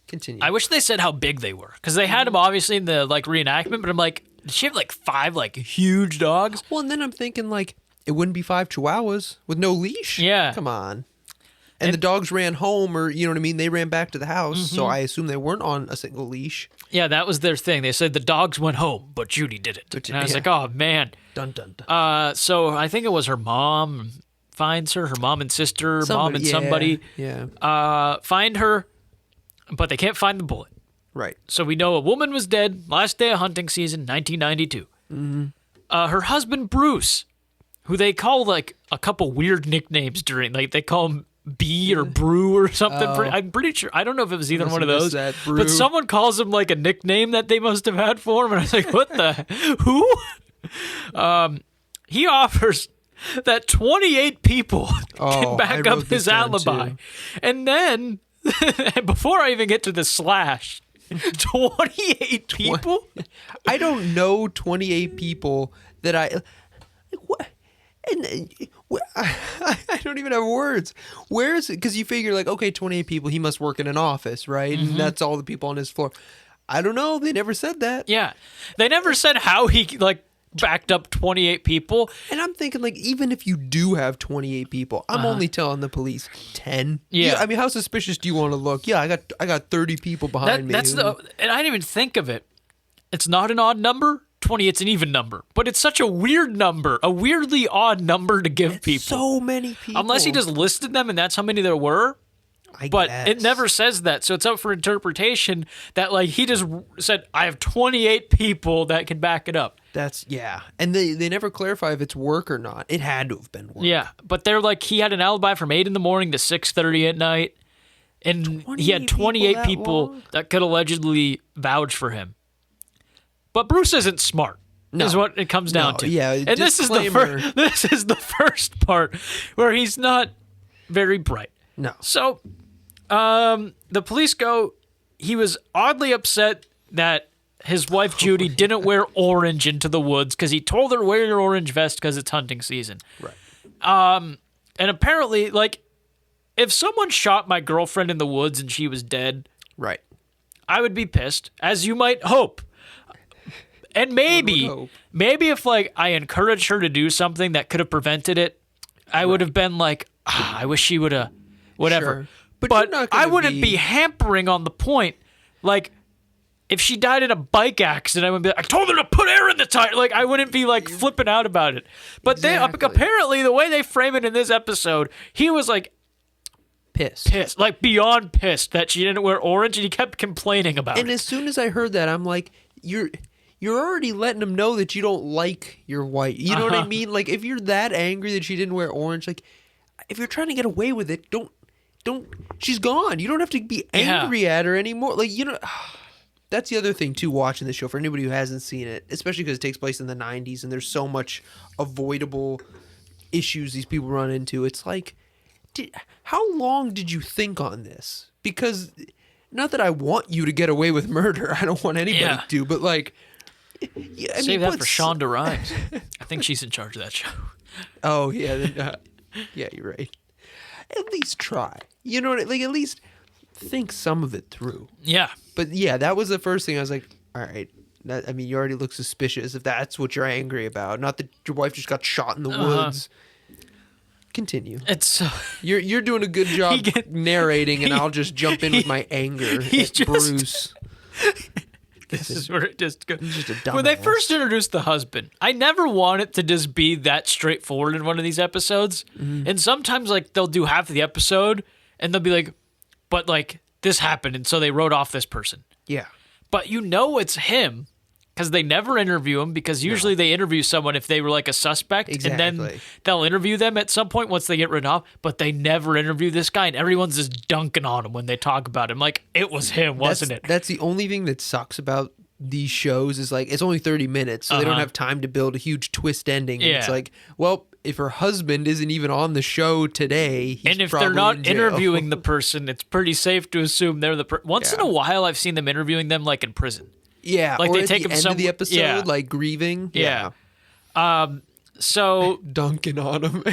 [SPEAKER 2] Continue.
[SPEAKER 1] I wish they said how big they were, because they had them obviously in the like reenactment, but I'm like, did she have like 5 like huge dogs?
[SPEAKER 2] Well, and then I'm thinking like, it wouldn't be 5 chihuahuas with no leash.
[SPEAKER 1] Yeah.
[SPEAKER 2] Come on. And the dogs ran home, or you know what I mean? They ran back to the house, so I assume they weren't on a single leash.
[SPEAKER 1] Yeah, that was their thing. They said the dogs went home, but Judy didn't. And I was like, oh man.
[SPEAKER 2] Dun dun dun.
[SPEAKER 1] So I think it was her mom finds her, her mom and sister, somebody.
[SPEAKER 2] Yeah.
[SPEAKER 1] Find her, but they can't find the bullet.
[SPEAKER 2] Right.
[SPEAKER 1] So we know a woman was dead last day of hunting season, 1992. Her husband, Bruce, who they call like a couple weird nicknames during, like they call him B or Brew or something. I'm pretty sure. I don't know if it was either one of those. But someone calls him like a nickname that they must have had for him. And I was like, what the? Who? He offers that 28 people can back up his alibi. And then, before I even get to the slash, 28 people?
[SPEAKER 2] I don't know 28 people that I... What? And I don't even have words. Where is it? Because you figure like, okay, 28 people, he must work in an office, right? And that's all the people on his floor. I don't know. They never said that.
[SPEAKER 1] Yeah. They never said how he like backed up 28 people.
[SPEAKER 2] And I'm thinking like, even if you do have 28 people, I'm only telling the police 10.
[SPEAKER 1] Yeah.
[SPEAKER 2] I mean, how suspicious do you want to look? Yeah, I got 30 people behind me.
[SPEAKER 1] And I didn't even think of it. It's not an odd number. 20, it's an even number, but it's such a weird number, a weirdly odd number to give people.
[SPEAKER 2] So many people.
[SPEAKER 1] Unless he just listed them and that's how many there were.
[SPEAKER 2] I
[SPEAKER 1] but
[SPEAKER 2] guess.
[SPEAKER 1] It never says that, so it's up for interpretation that like he just said, I have 28 people that can back it up.
[SPEAKER 2] And they never clarify if it's work or not. It had to have been work.
[SPEAKER 1] Yeah, but they're like, he had an alibi from 8 in the morning to 6:30 at night, and he had 28 people that could allegedly vouch for him. But Bruce isn't smart, is what it comes down to.
[SPEAKER 2] Yeah,
[SPEAKER 1] and this is the first part where he's not very bright.
[SPEAKER 2] No.
[SPEAKER 1] So, the police go. He was oddly upset that his wife Judy didn't wear orange into the woods because he told her wear your orange vest because it's hunting season.
[SPEAKER 2] Right.
[SPEAKER 1] And apparently, like, if someone shot my girlfriend in the woods and she was dead,
[SPEAKER 2] right,
[SPEAKER 1] I would be pissed, as you might hope. And maybe if like I encouraged her to do something that could have prevented it, I would have been like, I wish she would have, whatever.
[SPEAKER 2] Sure.
[SPEAKER 1] But I wouldn't be hampering on the point. Like, if she died in a bike accident, I would be like, I told her to put air in the tire. Like, I wouldn't be like flipping out about it. But apparently the way they frame it in this episode, he was like, pissed, like beyond pissed that she didn't wear orange, and he kept complaining about it.
[SPEAKER 2] And as soon as I heard that, I'm like, you're already letting him know that you don't like your wife. You know what I mean? Like, if you're that angry that she didn't wear orange, like, if you're trying to get away with it, don't. She's gone. You don't have to be angry at her anymore. Like, you know, that's the other thing too. Watching the show for anybody who hasn't seen it, especially because it takes place in the '90s and there's so much avoidable issues these people run into. It's like, how long did you think on this? Because not that I want you to get away with murder. I don't want anybody to, but like, yeah,
[SPEAKER 1] save that for Shonda Rhimes. I think she's in charge of that show.
[SPEAKER 2] Oh yeah, yeah, you're right. At least try. You know, like at least think some of it through.
[SPEAKER 1] Yeah.
[SPEAKER 2] But yeah, that was the first thing I was like, all right. I mean, you already look suspicious if that's what you're angry about. Not that your wife just got shot in the woods. Continue.
[SPEAKER 1] It's
[SPEAKER 2] you're doing a good job narrating, and I'll just jump in with my anger at Bruce.
[SPEAKER 1] This is where it just goes.
[SPEAKER 2] He's just a dumbass.
[SPEAKER 1] When they first introduced the husband, I never want it to just be that straightforward in one of these episodes. Mm-hmm. And sometimes, like, they'll do half of the episode, and they'll be like, but, like, this happened, and so they wrote off this person.
[SPEAKER 2] Yeah.
[SPEAKER 1] But you know it's him, because they never interview him, because usually they interview someone if they were, like, a suspect, and then they'll interview them at some point once they get written off, but they never interview this guy, and everyone's just dunking on him when they talk about him. Like, it was him, wasn't it?
[SPEAKER 2] That's the only thing that sucks about these shows is, like, it's only 30 minutes, so they don't have time to build a huge twist ending. And it's like, well, if her husband isn't even on the show today, he's
[SPEAKER 1] and if
[SPEAKER 2] probably
[SPEAKER 1] they're not
[SPEAKER 2] in jail.
[SPEAKER 1] interviewing the person, it's pretty safe to assume they're the person. Once in a while, I've seen them interviewing them, like, in prison.
[SPEAKER 2] Yeah,
[SPEAKER 1] like
[SPEAKER 2] or
[SPEAKER 1] they
[SPEAKER 2] at
[SPEAKER 1] take
[SPEAKER 2] the
[SPEAKER 1] him
[SPEAKER 2] end of the episode, like grieving.
[SPEAKER 1] Yeah. So
[SPEAKER 2] dunking on him.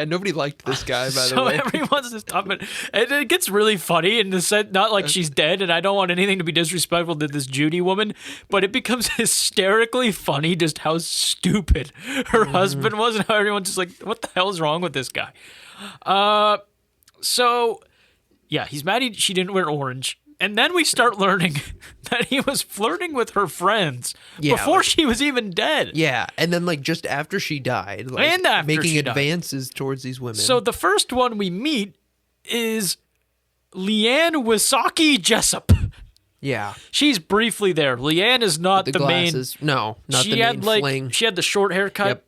[SPEAKER 2] Nobody liked this guy, by the way.
[SPEAKER 1] So everyone's just talking, and it gets really funny in the sense, not like she's dead, and I don't want anything to be disrespectful to this Judy woman, but it becomes hysterically funny just how stupid her husband was, and how everyone's just like, what the hell is wrong with this guy? So yeah, he's mad she didn't wear orange. And then we start learning that he was flirting with her friends before she was even dead.
[SPEAKER 2] Yeah, and then like just after she died, like,
[SPEAKER 1] and after
[SPEAKER 2] making
[SPEAKER 1] she
[SPEAKER 2] advances towards these women.
[SPEAKER 1] So the first one we meet is Leanne Wisaki Jessup.
[SPEAKER 2] Yeah,
[SPEAKER 1] she's briefly there. Leanne is not the
[SPEAKER 2] glasses.
[SPEAKER 1] main.
[SPEAKER 2] No, not
[SPEAKER 1] she
[SPEAKER 2] the
[SPEAKER 1] had
[SPEAKER 2] main
[SPEAKER 1] like
[SPEAKER 2] fling.
[SPEAKER 1] She had the short haircut.
[SPEAKER 2] Yep.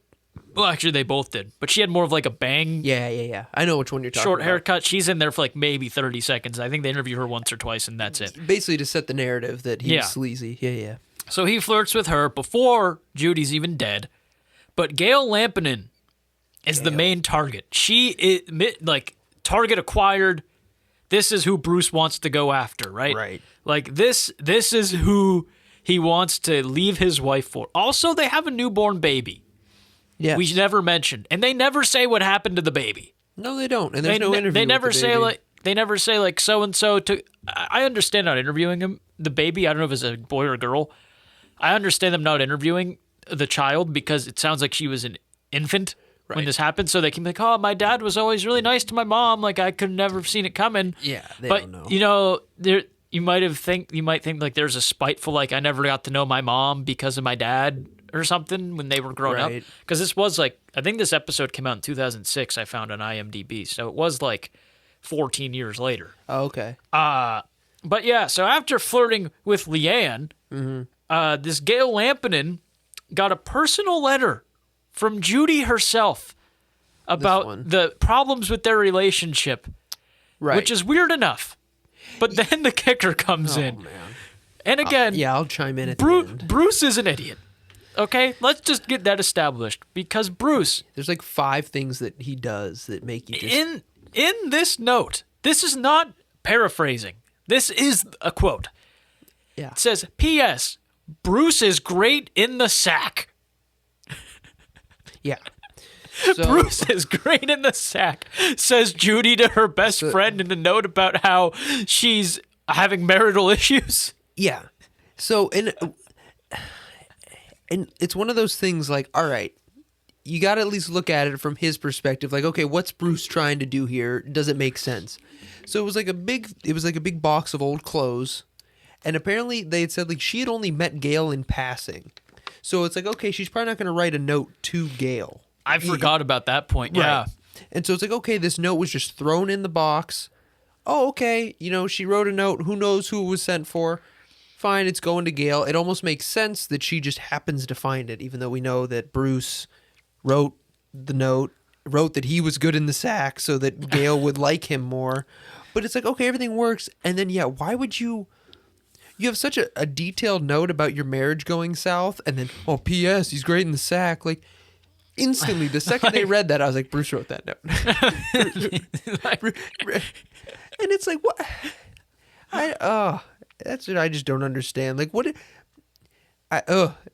[SPEAKER 1] Well, actually, they both did, but she had more of like a bang.
[SPEAKER 2] Yeah. I know which one you're talking
[SPEAKER 1] short
[SPEAKER 2] about.
[SPEAKER 1] haircut. She's in there for like maybe 30 seconds. I think they interview her once or twice, and that's it.
[SPEAKER 2] Basically, to set the narrative that he's sleazy. Yeah.
[SPEAKER 1] So he flirts with her before Judy's even dead, but Gail Lampinen is the main target. She is like target acquired. This is who Bruce wants to go after, right?
[SPEAKER 2] Right.
[SPEAKER 1] Like this is who he wants to leave his wife for. Also, they have a newborn baby.
[SPEAKER 2] Yeah,
[SPEAKER 1] we never mentioned, and they never say what happened to the baby.
[SPEAKER 2] No, they don't, and there's no interview.
[SPEAKER 1] They never
[SPEAKER 2] with the
[SPEAKER 1] say
[SPEAKER 2] baby.
[SPEAKER 1] like they never say like so and so to. I understand not interviewing him, the baby. I don't know if it's a boy or a girl. I understand them not interviewing the child because it sounds like she was an infant when this happened. So they can be like, "Oh, my dad was always really nice to my mom. Like I could never have seen it coming."
[SPEAKER 2] Yeah, they
[SPEAKER 1] but
[SPEAKER 2] don't know.
[SPEAKER 1] You know, you might think like there's a spiteful like I never got to know my mom because of my dad or something when they were growing up. Because this was like, I think this episode came out in 2006, I found on IMDb. So it was like 14 years later.
[SPEAKER 2] Oh, okay.
[SPEAKER 1] But yeah, so after flirting with Leanne, this Gail Lampinen got a personal letter from Judy herself about the problems with their relationship, which is weird enough. But then the kicker comes in. Man. And again,
[SPEAKER 2] I'll chime in at the end.
[SPEAKER 1] Bruce is an idiot. Okay, let's just get that established because Bruce.
[SPEAKER 2] There's like 5 things that he does that make you just.
[SPEAKER 1] In this note, this is not paraphrasing. This is a quote.
[SPEAKER 2] Yeah.
[SPEAKER 1] It says, P.S. Bruce is great in the sack.
[SPEAKER 2] Yeah.
[SPEAKER 1] So, Bruce is great in the sack, says Judy to her best friend in a note about how she's having marital issues.
[SPEAKER 2] Yeah. So, and it's one of those things like, all right, you got to at least look at it from his perspective. Like, okay, what's Bruce trying to do here? Does it make sense? So it was like a big box of old clothes. And apparently they had said like she had only met Gail in passing. So it's like, okay, she's probably not going to write a note to Gail.
[SPEAKER 1] I forgot about that point.
[SPEAKER 2] Right.
[SPEAKER 1] Yeah.
[SPEAKER 2] And so it's like, okay, this note was just thrown in the box. Oh, okay. She wrote a note. Who knows who it was sent for? Fine, it's going to Gail. It almost makes sense that she just happens to find it, even though we know that Bruce wrote the note, wrote that he was good in the sack so that Gail would like him more. But it's like, okay, everything works. And then, why would you... you have such a detailed note about your marriage going south, and then, oh, P.S., he's great in the sack. Like, instantly, the second they read that, I was like, Bruce wrote that note. And it's like, what? That's what I just don't understand. Like, what?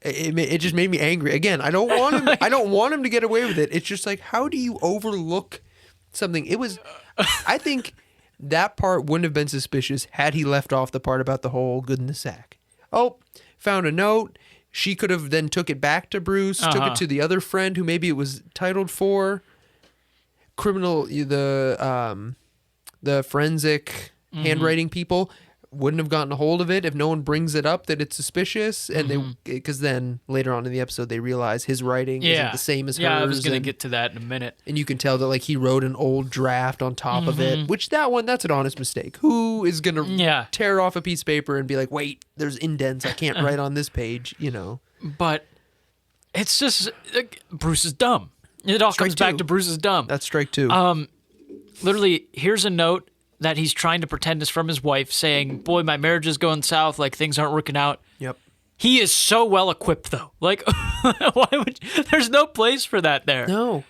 [SPEAKER 2] It just made me angry. Again, I don't want him. I don't want him to get away with it. It's just like, how do you overlook something? It was, I think that part wouldn't have been suspicious had he left off the part about the whole good in the sack. Oh, found a note. She could have then took it back to Bruce, took it to the other friend who maybe it was titled for. Criminal, the forensic handwriting people wouldn't have gotten a hold of it if no one brings it up that it's suspicious, and because then later on in the episode they realize his writing isn't the same as hers.
[SPEAKER 1] Yeah, I was gonna get to that in a minute.
[SPEAKER 2] And you can tell that like he wrote an old draft on top of it, which that's an honest mistake. Who is gonna tear off a piece of paper and be like, wait, there's indents, I can't write on this page, you know?
[SPEAKER 1] But it's just Bruce is dumb. It all comes back to Bruce is dumb.
[SPEAKER 2] That's strike two.
[SPEAKER 1] Literally, here's a note that he's trying to pretend is from his wife, saying, boy, my marriage is going south, like things aren't working out.
[SPEAKER 2] Yep.
[SPEAKER 1] He is so well equipped, though. Like, why would there's no place for that there.
[SPEAKER 2] No.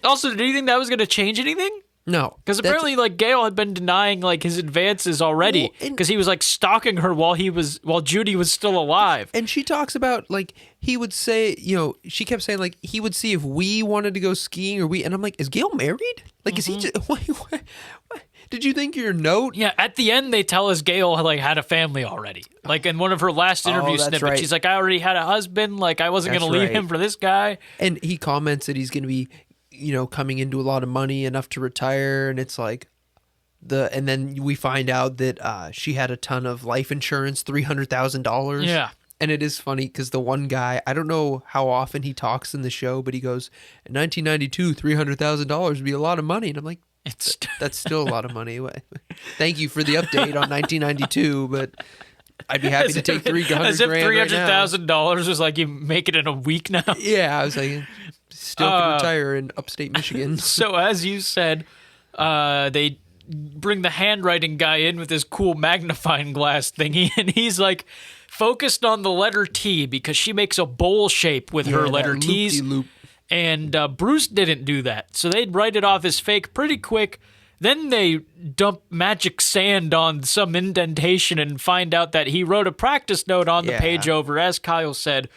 [SPEAKER 1] Also, do you think that was going to change anything?
[SPEAKER 2] No.
[SPEAKER 1] Because apparently, like, Gale had been denying, like, his advances already. Because he was, like, stalking her while Judy was still alive.
[SPEAKER 2] And she talks about, like, he would say, you know, she kept saying, like, he would see if we wanted to go skiing and I'm like, is Gale married? Like, is he just, what? Did you think your note?
[SPEAKER 1] Yeah, at the end, they tell us Gale, like, had a family already. Like, in one of her last interview snippets,
[SPEAKER 2] right.
[SPEAKER 1] she's like, I already had a husband. Like, I wasn't going to leave him for this guy.
[SPEAKER 2] And he comments that he's going to be, you know, coming into a lot of money, enough to retire. And it's like, and then we find out that she had a ton of life insurance, $300,000.
[SPEAKER 1] Yeah.
[SPEAKER 2] And it is funny because the one guy, I don't know how often he talks in the show, but he goes, in 1992, $300,000 would be a lot of money. And I'm like, that's still a lot of money. Thank you for the update on 1992, but I'd be happy to take $300,000
[SPEAKER 1] As if $300,000
[SPEAKER 2] right
[SPEAKER 1] was like you make it in a week now.
[SPEAKER 2] Yeah, I was like, still can retire in upstate Michigan.
[SPEAKER 1] So as you said, they bring the handwriting guy in with this cool magnifying glass thingy, and he's like focused on the letter T because she makes a bowl shape with her letter T's.
[SPEAKER 2] Loop.
[SPEAKER 1] And Bruce didn't do that. So they'd write it off as fake pretty quick. Then they dump magic sand on some indentation and find out that he wrote a practice note on the page over, as Kyle said.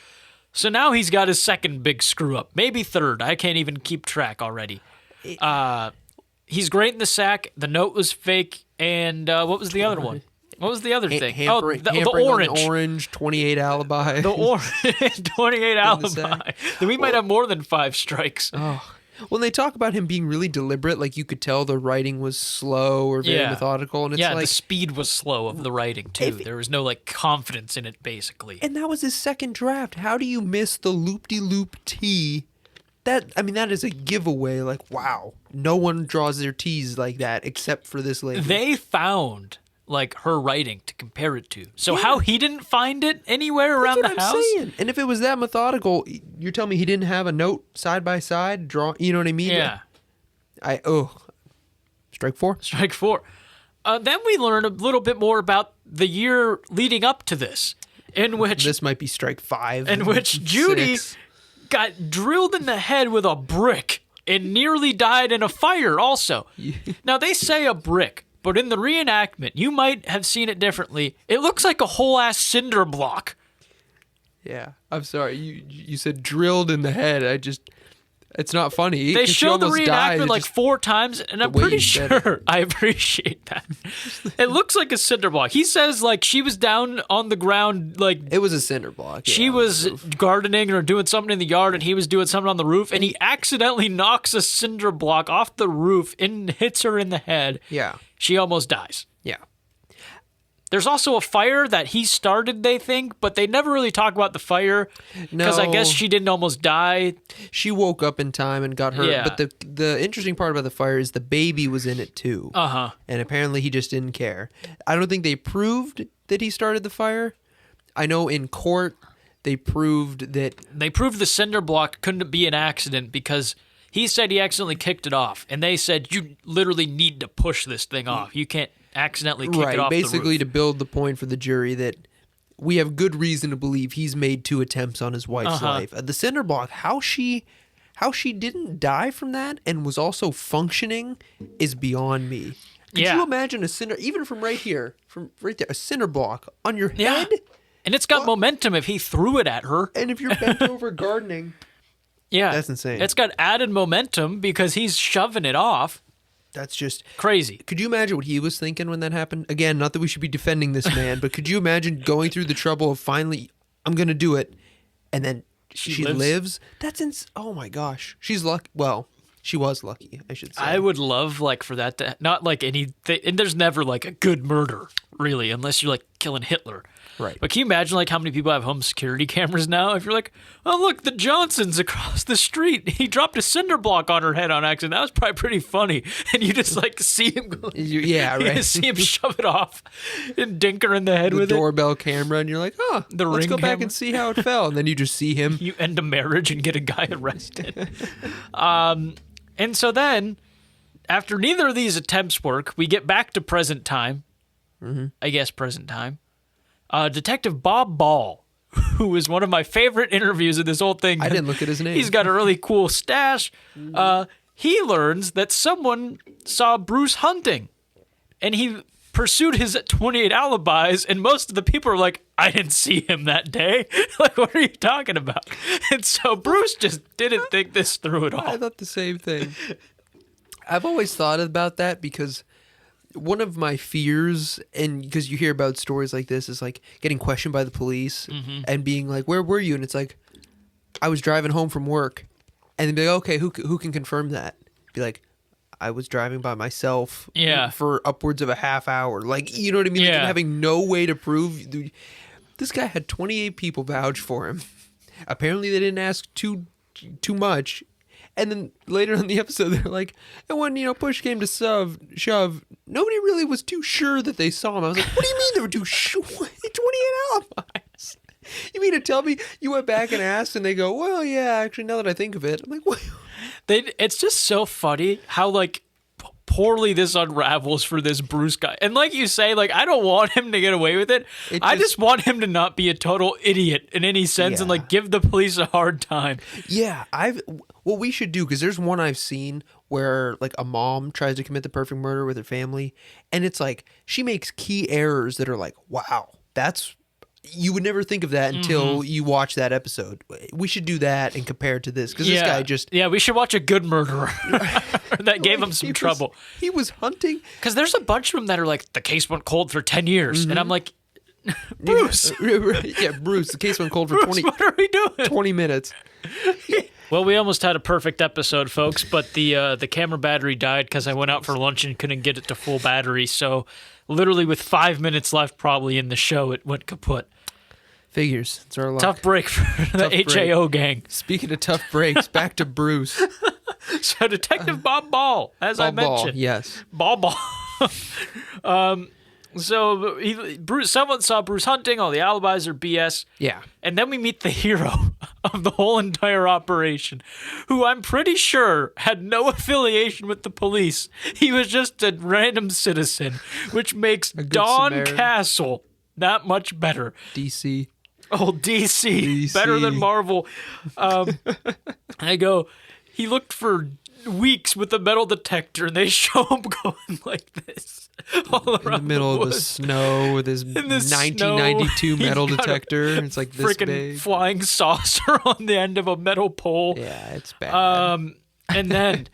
[SPEAKER 1] So now he's got his second big screw up. Maybe third. I can't even keep track already. He's great in the sack. The note was fake. And what was the other one? What was the other thing? The orange.
[SPEAKER 2] The orange, 28 alibi.
[SPEAKER 1] The orange, 28 alibi. We might have more than 5 strikes.
[SPEAKER 2] Oh. When they talk about him being really deliberate, like you could tell the writing was slow or very methodical. And it's like,
[SPEAKER 1] the speed was slow of the writing, too. There was no, like, confidence in it, basically.
[SPEAKER 2] And that was his second draft. How do you miss the loop-de-loop T? That is a giveaway. Like, wow. No one draws their T's like that except for this lady.
[SPEAKER 1] They found like her writing to compare it to. So how he didn't find it anywhere around the house?
[SPEAKER 2] Saying. And if it was that methodical, you're telling me he didn't have a note side by side draw, you know what I mean?
[SPEAKER 1] Yeah.
[SPEAKER 2] Strike 4.
[SPEAKER 1] Strike 4. Then we learn a little bit more about the year leading up to this, in which
[SPEAKER 2] this might be strike 5.
[SPEAKER 1] In which Judy got drilled in the head with a brick and nearly died in a fire also. Now they say a brick, but in the reenactment, you might have seen it differently. It looks like a whole-ass cinder block.
[SPEAKER 2] Yeah, I'm sorry. You said drilled in the head. It's not funny.
[SPEAKER 1] They show the reenactment like 4 times, and I'm pretty sure I appreciate that. It looks like a cinder block. He says like she was down on the ground, like
[SPEAKER 2] it was a cinder block.
[SPEAKER 1] She was gardening or doing something in the yard, and he was doing something on the roof, and he accidentally knocks a cinder block off the roof and hits her in the head.
[SPEAKER 2] Yeah.
[SPEAKER 1] She almost dies.
[SPEAKER 2] Yeah.
[SPEAKER 1] There's also a fire that he started, they think, but they never really talk about the fire because I guess she didn't almost die.
[SPEAKER 2] She woke up in time and got hurt.
[SPEAKER 1] Yeah.
[SPEAKER 2] But the interesting part about the fire is the baby was in it too.
[SPEAKER 1] Uh-huh.
[SPEAKER 2] And apparently he just didn't care. I don't think they proved that he started the fire. I know in court they proved that...
[SPEAKER 1] They proved the cinder block couldn't be an accident because he said he accidentally kicked it off. And they said, you literally need to push this thing off. You can't... accidentally kick it off
[SPEAKER 2] basically
[SPEAKER 1] the
[SPEAKER 2] to build the point for the jury that we have good reason to believe he's made 2 attempts on his wife's life. The cinder block, how she didn't die from that and was also functioning is beyond me. Could you imagine a cinder, even from right here, from right there, a cinder block on your head?
[SPEAKER 1] And it's got momentum if he threw it at her.
[SPEAKER 2] And if you're bent over gardening.
[SPEAKER 1] Yeah.
[SPEAKER 2] That's insane.
[SPEAKER 1] It's got added momentum because he's shoving it off.
[SPEAKER 2] That's just
[SPEAKER 1] crazy.
[SPEAKER 2] Could you imagine what he was thinking when that happened? Again, not that we should be defending this man, but could you imagine going through the trouble of finally, I'm going to do it, and then she lives? That's oh my gosh. She's lucky. Well, she was lucky, I should say.
[SPEAKER 1] I would love, like, for that to, not like anything, and there's never, like, a good murder, really, unless you're, like, killing Hitler.
[SPEAKER 2] Right.
[SPEAKER 1] But can you imagine, like, how many people have home security cameras now? If you're like, oh, look, the Johnson's across the street. He dropped a cinder block on her head on accident. That was probably pretty funny. And you just, like, see him go.
[SPEAKER 2] Yeah, right.
[SPEAKER 1] You see him shove it off and dink her in the head with it.
[SPEAKER 2] The doorbell camera, and you're like, let's go back and see how it fell. And then you just see him.
[SPEAKER 1] You end a marriage and get a guy arrested. And so then, after neither of these attempts work, we get back to present time. I guess present time. Detective Bob Ball, who is one of my favorite interviews of this whole thing.
[SPEAKER 2] I didn't look at his name.
[SPEAKER 1] He's got a really cool stash. He learns that someone saw Bruce hunting, and he pursued his 28 alibis, and most of the people are like, I didn't see him that day. Like, what are you talking about? And so Bruce just didn't think this through at all.
[SPEAKER 2] I thought the same thing. I've always thought about that because one of my fears, and because you hear about stories like this, is like getting questioned by the police and being like, where were you? And it's like, I was driving home from work. And they'd be like, okay, who can confirm that? Be like, I was driving by myself for upwards of a half hour. Like, you know what I mean?
[SPEAKER 1] Yeah.
[SPEAKER 2] Like, having no way to prove. This guy had 28 people vouch for him. Apparently they didn't ask too much. And then later in the episode, they're like, and when, push came to shove, nobody really was too sure that they saw him. I was like, what do you mean they were too sure? 28 alibis. You mean to tell me you went back and asked and they go, well, yeah, actually, now that I think of it. I'm like, what?
[SPEAKER 1] It's just so funny how, like, poorly this unravels for this Bruce guy. And like you say, like, I don't want him to get away with it. I just want him to not be a total idiot in any sense and, like, give the police a hard time.
[SPEAKER 2] Yeah, what we should do, because there's one I've seen where, like, a mom tries to commit the perfect murder with her family, and it's like, she makes key errors that are like, wow, you would never think of that until you watch that episode. We should do that and compare it to this, because this guy just...
[SPEAKER 1] Yeah, we should watch a good murderer that gave him some trouble.
[SPEAKER 2] He was hunting.
[SPEAKER 1] Because there's a bunch of them that are like, the case went cold for 10 years. And I'm like, Bruce.
[SPEAKER 2] Yeah, Bruce, the case went cold for
[SPEAKER 1] Bruce, what are we doing?
[SPEAKER 2] 20 minutes.
[SPEAKER 1] Well, we almost had a perfect episode, folks, but the camera battery died because I went out for lunch and couldn't get it to full battery. So literally with 5 minutes left probably in the show, it went kaput.
[SPEAKER 2] Figures. It's our luck.
[SPEAKER 1] Tough break for the HAO gang.
[SPEAKER 2] Speaking of tough breaks, back to Bruce.
[SPEAKER 1] So Detective Bob Ball, as I mentioned.
[SPEAKER 2] Ball, yes.
[SPEAKER 1] Ball. So someone saw Bruce hunting. All the alibis are BS.
[SPEAKER 2] Yeah.
[SPEAKER 1] And then we meet the hero of the whole entire operation, who I'm pretty sure had no affiliation with the police. He was just a random citizen, which makes Don
[SPEAKER 2] Samaritan.
[SPEAKER 1] Castle that much better.
[SPEAKER 2] DC.
[SPEAKER 1] Oh, DC. Better than Marvel. I go, he looked for weeks with a metal detector, and they show him going like this all around
[SPEAKER 2] in the middle of the snow with his 1992 metal detector. It's like this big.
[SPEAKER 1] Flying saucer on the end of a metal pole.
[SPEAKER 2] Yeah, it's bad.
[SPEAKER 1] And then,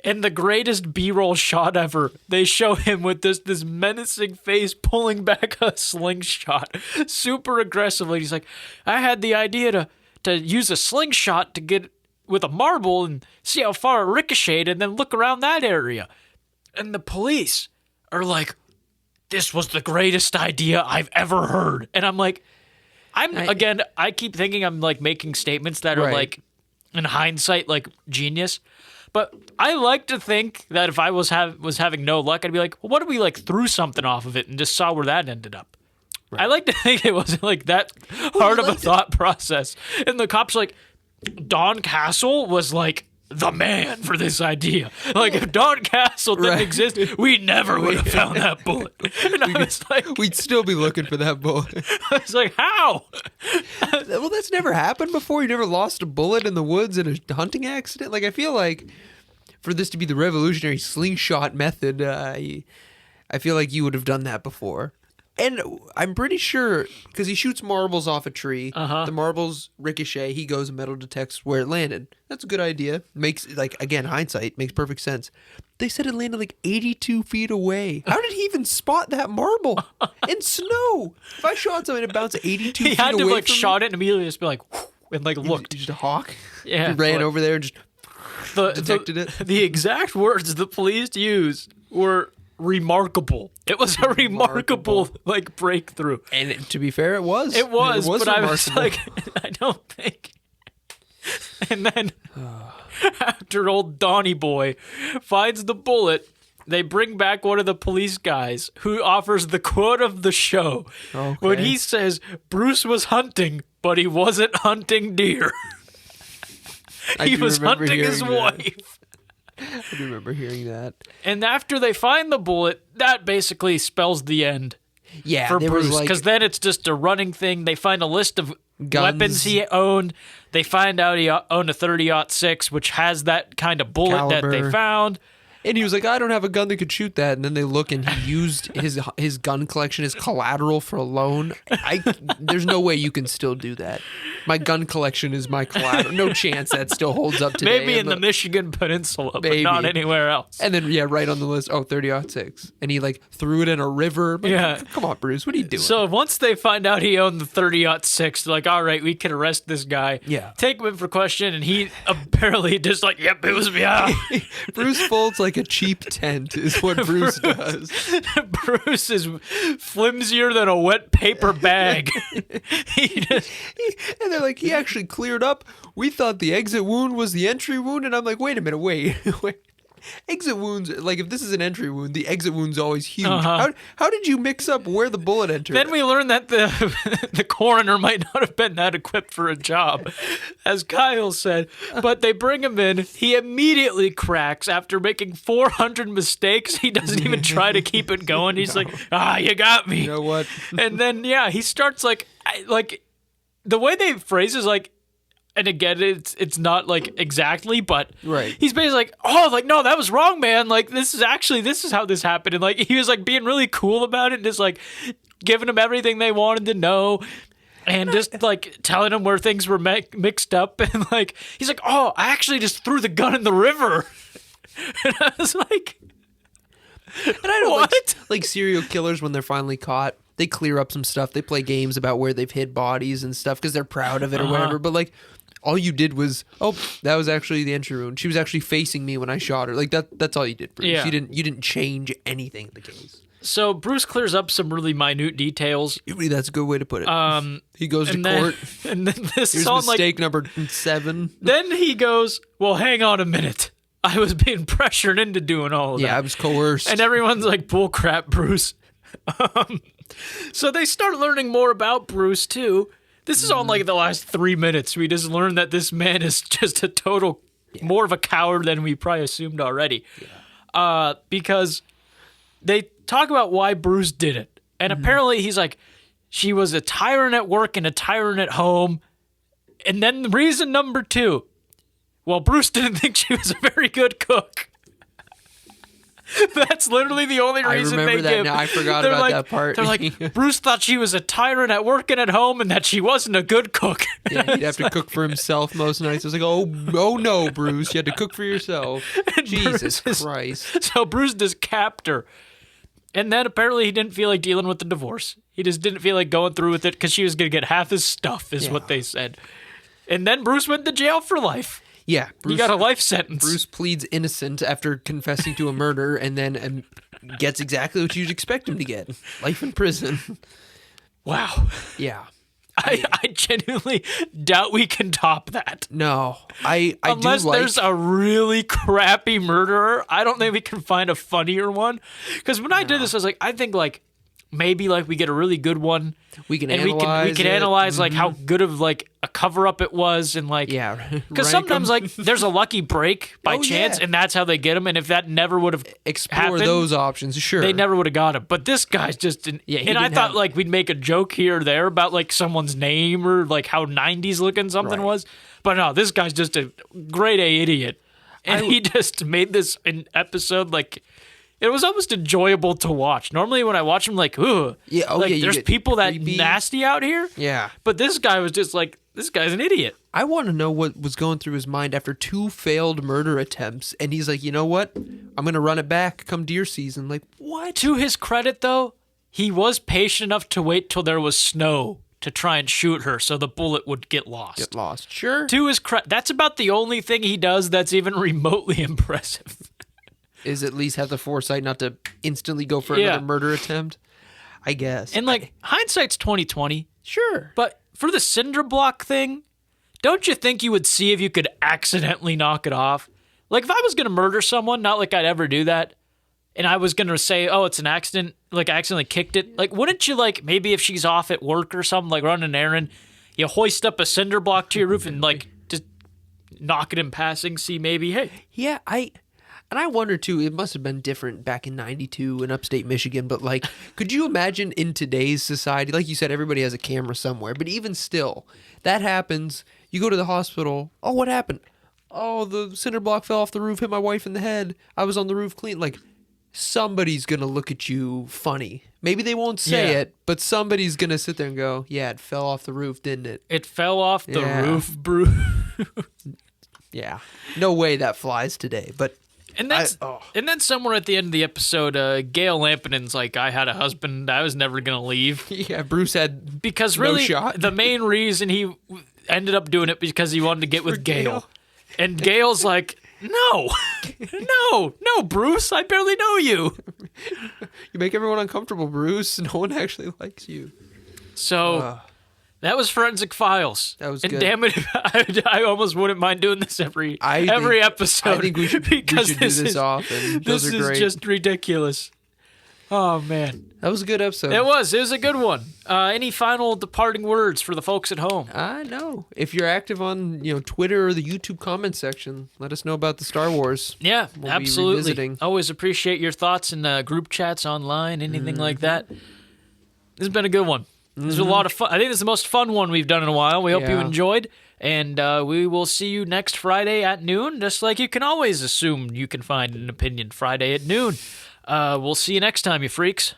[SPEAKER 1] in the greatest B-roll shot ever, they show him with this menacing face pulling back a slingshot super aggressively. He's like, I had the idea to use a slingshot to get with a marble and see how far it ricocheted and then look around that area. And the police are like, this was the greatest idea I've ever heard. And I'm like, I keep thinking I'm like making statements that are like, in hindsight, like genius. But I like to think that if I was having no luck, I'd be like, well, what if we like threw something off of it and just saw where that ended up? Right. I like to think it wasn't like that hard of a thought process. And the cops like, Don Castle was like the man for this idea. Like, if Don Castle didn't exist, we never would have found that bullet. And I was like,
[SPEAKER 2] we'd still be looking for that bullet.
[SPEAKER 1] I was like, how?
[SPEAKER 2] Well, that's never happened before. You never lost a bullet in the woods in a hunting accident. Like, I feel like for this to be the revolutionary slingshot method, I feel like you would have done that before. And I'm pretty sure, because he shoots marbles off a tree, the marbles ricochet, he goes and metal detects where it landed. That's a good idea. Makes, like, again, hindsight, makes perfect sense. They said it landed like 82 feet away. How did he even spot that marble in snow? If I shot something and it bounced 82 feet away
[SPEAKER 1] He had to, like,
[SPEAKER 2] from
[SPEAKER 1] shot
[SPEAKER 2] me,
[SPEAKER 1] it and immediately just be like, and, like, looked.
[SPEAKER 2] Just a hawk?
[SPEAKER 1] Yeah.
[SPEAKER 2] He ran over there and just detected it.
[SPEAKER 1] The exact words the police used were remarkable. It was a remarkable like breakthrough.
[SPEAKER 2] And to be fair, it was.
[SPEAKER 1] It was but
[SPEAKER 2] remarkable.
[SPEAKER 1] I was like, I don't think. And then after old Donnie Boy finds the bullet, they bring back one of the police guys who offers the quote of the show when he says, Bruce was hunting, but he wasn't hunting deer. He was hunting his wife.
[SPEAKER 2] I do remember hearing that.
[SPEAKER 1] And after they find the bullet, that basically spells the end.
[SPEAKER 2] Yeah,
[SPEAKER 1] for Bruce,
[SPEAKER 2] like,
[SPEAKER 1] because then it's just a running thing. They find a list of weapons he owned. They find out he owned a 30-06, which has that kind of bullet
[SPEAKER 2] caliber
[SPEAKER 1] that they found.
[SPEAKER 2] And he was like, I don't have a gun that could shoot that. And then they look, and he used his gun collection as collateral for a loan. There's no way you can still do that. My gun collection is my collateral. No chance that still holds up today.
[SPEAKER 1] Maybe in the Michigan Peninsula, but not anywhere else.
[SPEAKER 2] And then, right on the list, 30-06. And he, like, threw it in a river. Like, come on, Bruce, what are you doing?
[SPEAKER 1] So once they find out he owned the 30-06, they're like, all right, we can arrest this guy.
[SPEAKER 2] Yeah.
[SPEAKER 1] Take him in for question, and he apparently just like, yep, it was me.
[SPEAKER 2] Bruce folds like a cheap tent is what Bruce does.
[SPEAKER 1] Bruce is flimsier than a wet paper bag.
[SPEAKER 2] And they're like, he actually cleared up. We thought the exit wound was the entry wound. And I'm like, wait a minute, wait. Exit wounds, like if this is an entry wound, the exit wound's always huge. How did you mix up where the bullet entered?
[SPEAKER 1] Then we learned that the coroner might not have been that equipped for a job, as Kyle said. But they bring him in. He immediately cracks after making 400 mistakes. He doesn't even try to keep it going. He's like, you got me.
[SPEAKER 2] You know what?
[SPEAKER 1] And then, he starts like the way they phrase is like, and again, it's not like exactly, but he's basically like, no, that was wrong, man. Like, this is how this happened. And like, he was like being really cool about it and just like giving them everything they wanted to know and just like telling them where things were mixed up. And like, he's like, I actually just threw the gun in the river. And I was like,
[SPEAKER 2] and I don't like serial killers when they're finally caught. They clear up some stuff. They play games about where they've hid bodies and stuff because they're proud of it or whatever. But like, all you did was, that was actually the entry wound. She was actually facing me when I shot her. Like that's all you did, Bruce.
[SPEAKER 1] Yeah.
[SPEAKER 2] You didn't change anything in the case.
[SPEAKER 1] So Bruce clears up some really minute details.
[SPEAKER 2] That's a good way to put it. He goes to court.
[SPEAKER 1] And then this
[SPEAKER 2] Here's
[SPEAKER 1] is on
[SPEAKER 2] mistake number 7.
[SPEAKER 1] Then he goes, well, hang on a minute. I was being pressured into doing all of that.
[SPEAKER 2] Yeah, I was coerced.
[SPEAKER 1] And everyone's like, bull crap, Bruce. So they start learning more about Bruce, too. This is on like the last 3 minutes. We just learned that this man is just a total, more of a coward than we probably assumed already. Yeah. Because they talk about why Bruce did it. And apparently he's like, she was a tyrant at work and a tyrant at home. And then reason number 2, well, Bruce didn't think she was a very good cook. That's literally the only reason they give.
[SPEAKER 2] I remember that now. I forgot about that part.
[SPEAKER 1] They're like, Bruce thought she was a tyrant at work and at home and that she wasn't a good cook.
[SPEAKER 2] Yeah, he'd have to cook for himself most nights. I was like, oh no, Bruce. You had to cook for yourself. Jesus Christ.
[SPEAKER 1] So Bruce just capped her. And then apparently he didn't feel like dealing with the divorce. He just didn't feel like going through with it because she was going to get half his stuff is what they said. And then Bruce went to jail for life.
[SPEAKER 2] Yeah,
[SPEAKER 1] Bruce, he got a life sentence.
[SPEAKER 2] Bruce pleads innocent after confessing to a murder and then gets exactly what you'd expect him to get. Life in prison.
[SPEAKER 1] Wow.
[SPEAKER 2] Yeah.
[SPEAKER 1] I genuinely doubt we can top that.
[SPEAKER 2] No. I
[SPEAKER 1] Unless
[SPEAKER 2] do like...
[SPEAKER 1] there's a really crappy murderer, I don't think we can find a funnier one. Because when I did this, I was like, I think like maybe like we get a really good one.
[SPEAKER 2] We can
[SPEAKER 1] and
[SPEAKER 2] analyze
[SPEAKER 1] we can
[SPEAKER 2] it.
[SPEAKER 1] analyze like how good of like a cover up it was, and like because sometimes like there's a lucky break by chance, and that's how they get him. And if that never would have
[SPEAKER 2] explore those options, sure,
[SPEAKER 1] they never would have got him. But this guy's just and I thought like we'd make a joke here or there about like someone's name or like how 90s looking something was, but no, this guy's just a grade A idiot, and he just made this an episode like. It was almost enjoyable to watch. Normally, when I watch him, like, ooh, there's people that nasty out here.
[SPEAKER 2] Yeah,
[SPEAKER 1] but this guy was just like, this guy's an idiot.
[SPEAKER 2] I want to know what was going through his mind after 2 failed murder attempts, and he's like, you know what? I'm gonna run it back come deer season. Like, what?
[SPEAKER 1] To his credit, though, he was patient enough to wait till there was snow to try and shoot her, so the bullet would get lost.
[SPEAKER 2] Sure.
[SPEAKER 1] To his credit, that's about the only thing he does that's even remotely impressive.
[SPEAKER 2] Is at least have the foresight not to instantly go for another murder attempt, I guess.
[SPEAKER 1] And like hindsight's 20/20,
[SPEAKER 2] sure.
[SPEAKER 1] But for the cinder block thing, don't you think you would see if you could accidentally knock it off? Like if I was gonna murder someone, not like I'd ever do that, and I was gonna say, oh, it's an accident, like I accidentally kicked it. Like wouldn't you like maybe if she's off at work or something, like running an errand, you hoist up a cinder block to your roof and like just knock it in passing, see maybe, hey.
[SPEAKER 2] Yeah, And I wonder, too, it must have been different back in 92 in upstate Michigan, but, like, could you imagine in today's society, like you said, everybody has a camera somewhere, but even still, that happens, you go to the hospital, oh, what happened? Oh, the cinder block fell off the roof, hit my wife in the head, I was on the roof clean. Like, somebody's going to look at you funny. Maybe they won't say it, but somebody's going to sit there and go, yeah, it fell off the roof, didn't it?
[SPEAKER 1] It fell off the roof, Bruce.
[SPEAKER 2] Yeah. No way that flies today, but...
[SPEAKER 1] And then somewhere at the end of the episode, Gail Lampinen's like, I had a husband, I was never going to leave.
[SPEAKER 2] Yeah, Bruce had
[SPEAKER 1] because really,
[SPEAKER 2] no shot.
[SPEAKER 1] The main reason he ended up doing it because he wanted to get with Gail. And Gail's like, no, Bruce, I barely know you.
[SPEAKER 2] You make everyone uncomfortable, Bruce. No one actually likes you.
[SPEAKER 1] So... that was Forensic Files.
[SPEAKER 2] That was
[SPEAKER 1] good.
[SPEAKER 2] And
[SPEAKER 1] damn it, I almost wouldn't mind doing this every episode.
[SPEAKER 2] I think we should do this often.
[SPEAKER 1] This is just ridiculous. Oh, man.
[SPEAKER 2] That was a good episode.
[SPEAKER 1] It was a good one. Any final departing words for the folks at home?
[SPEAKER 2] No. If you're active on Twitter or the YouTube comment section, let us know about the Star Wars.
[SPEAKER 1] Yeah,
[SPEAKER 2] we'll
[SPEAKER 1] absolutely.
[SPEAKER 2] Be revisiting.
[SPEAKER 1] Always appreciate your thoughts in group chats online, anything like that. This has been a good one. This was a lot of fun. I think this is the most fun one we've done in a while. We hope you enjoyed. And we will see you next Friday at noon, just like you can always assume you can find an opinion Friday at noon. We'll see you next time, you freaks.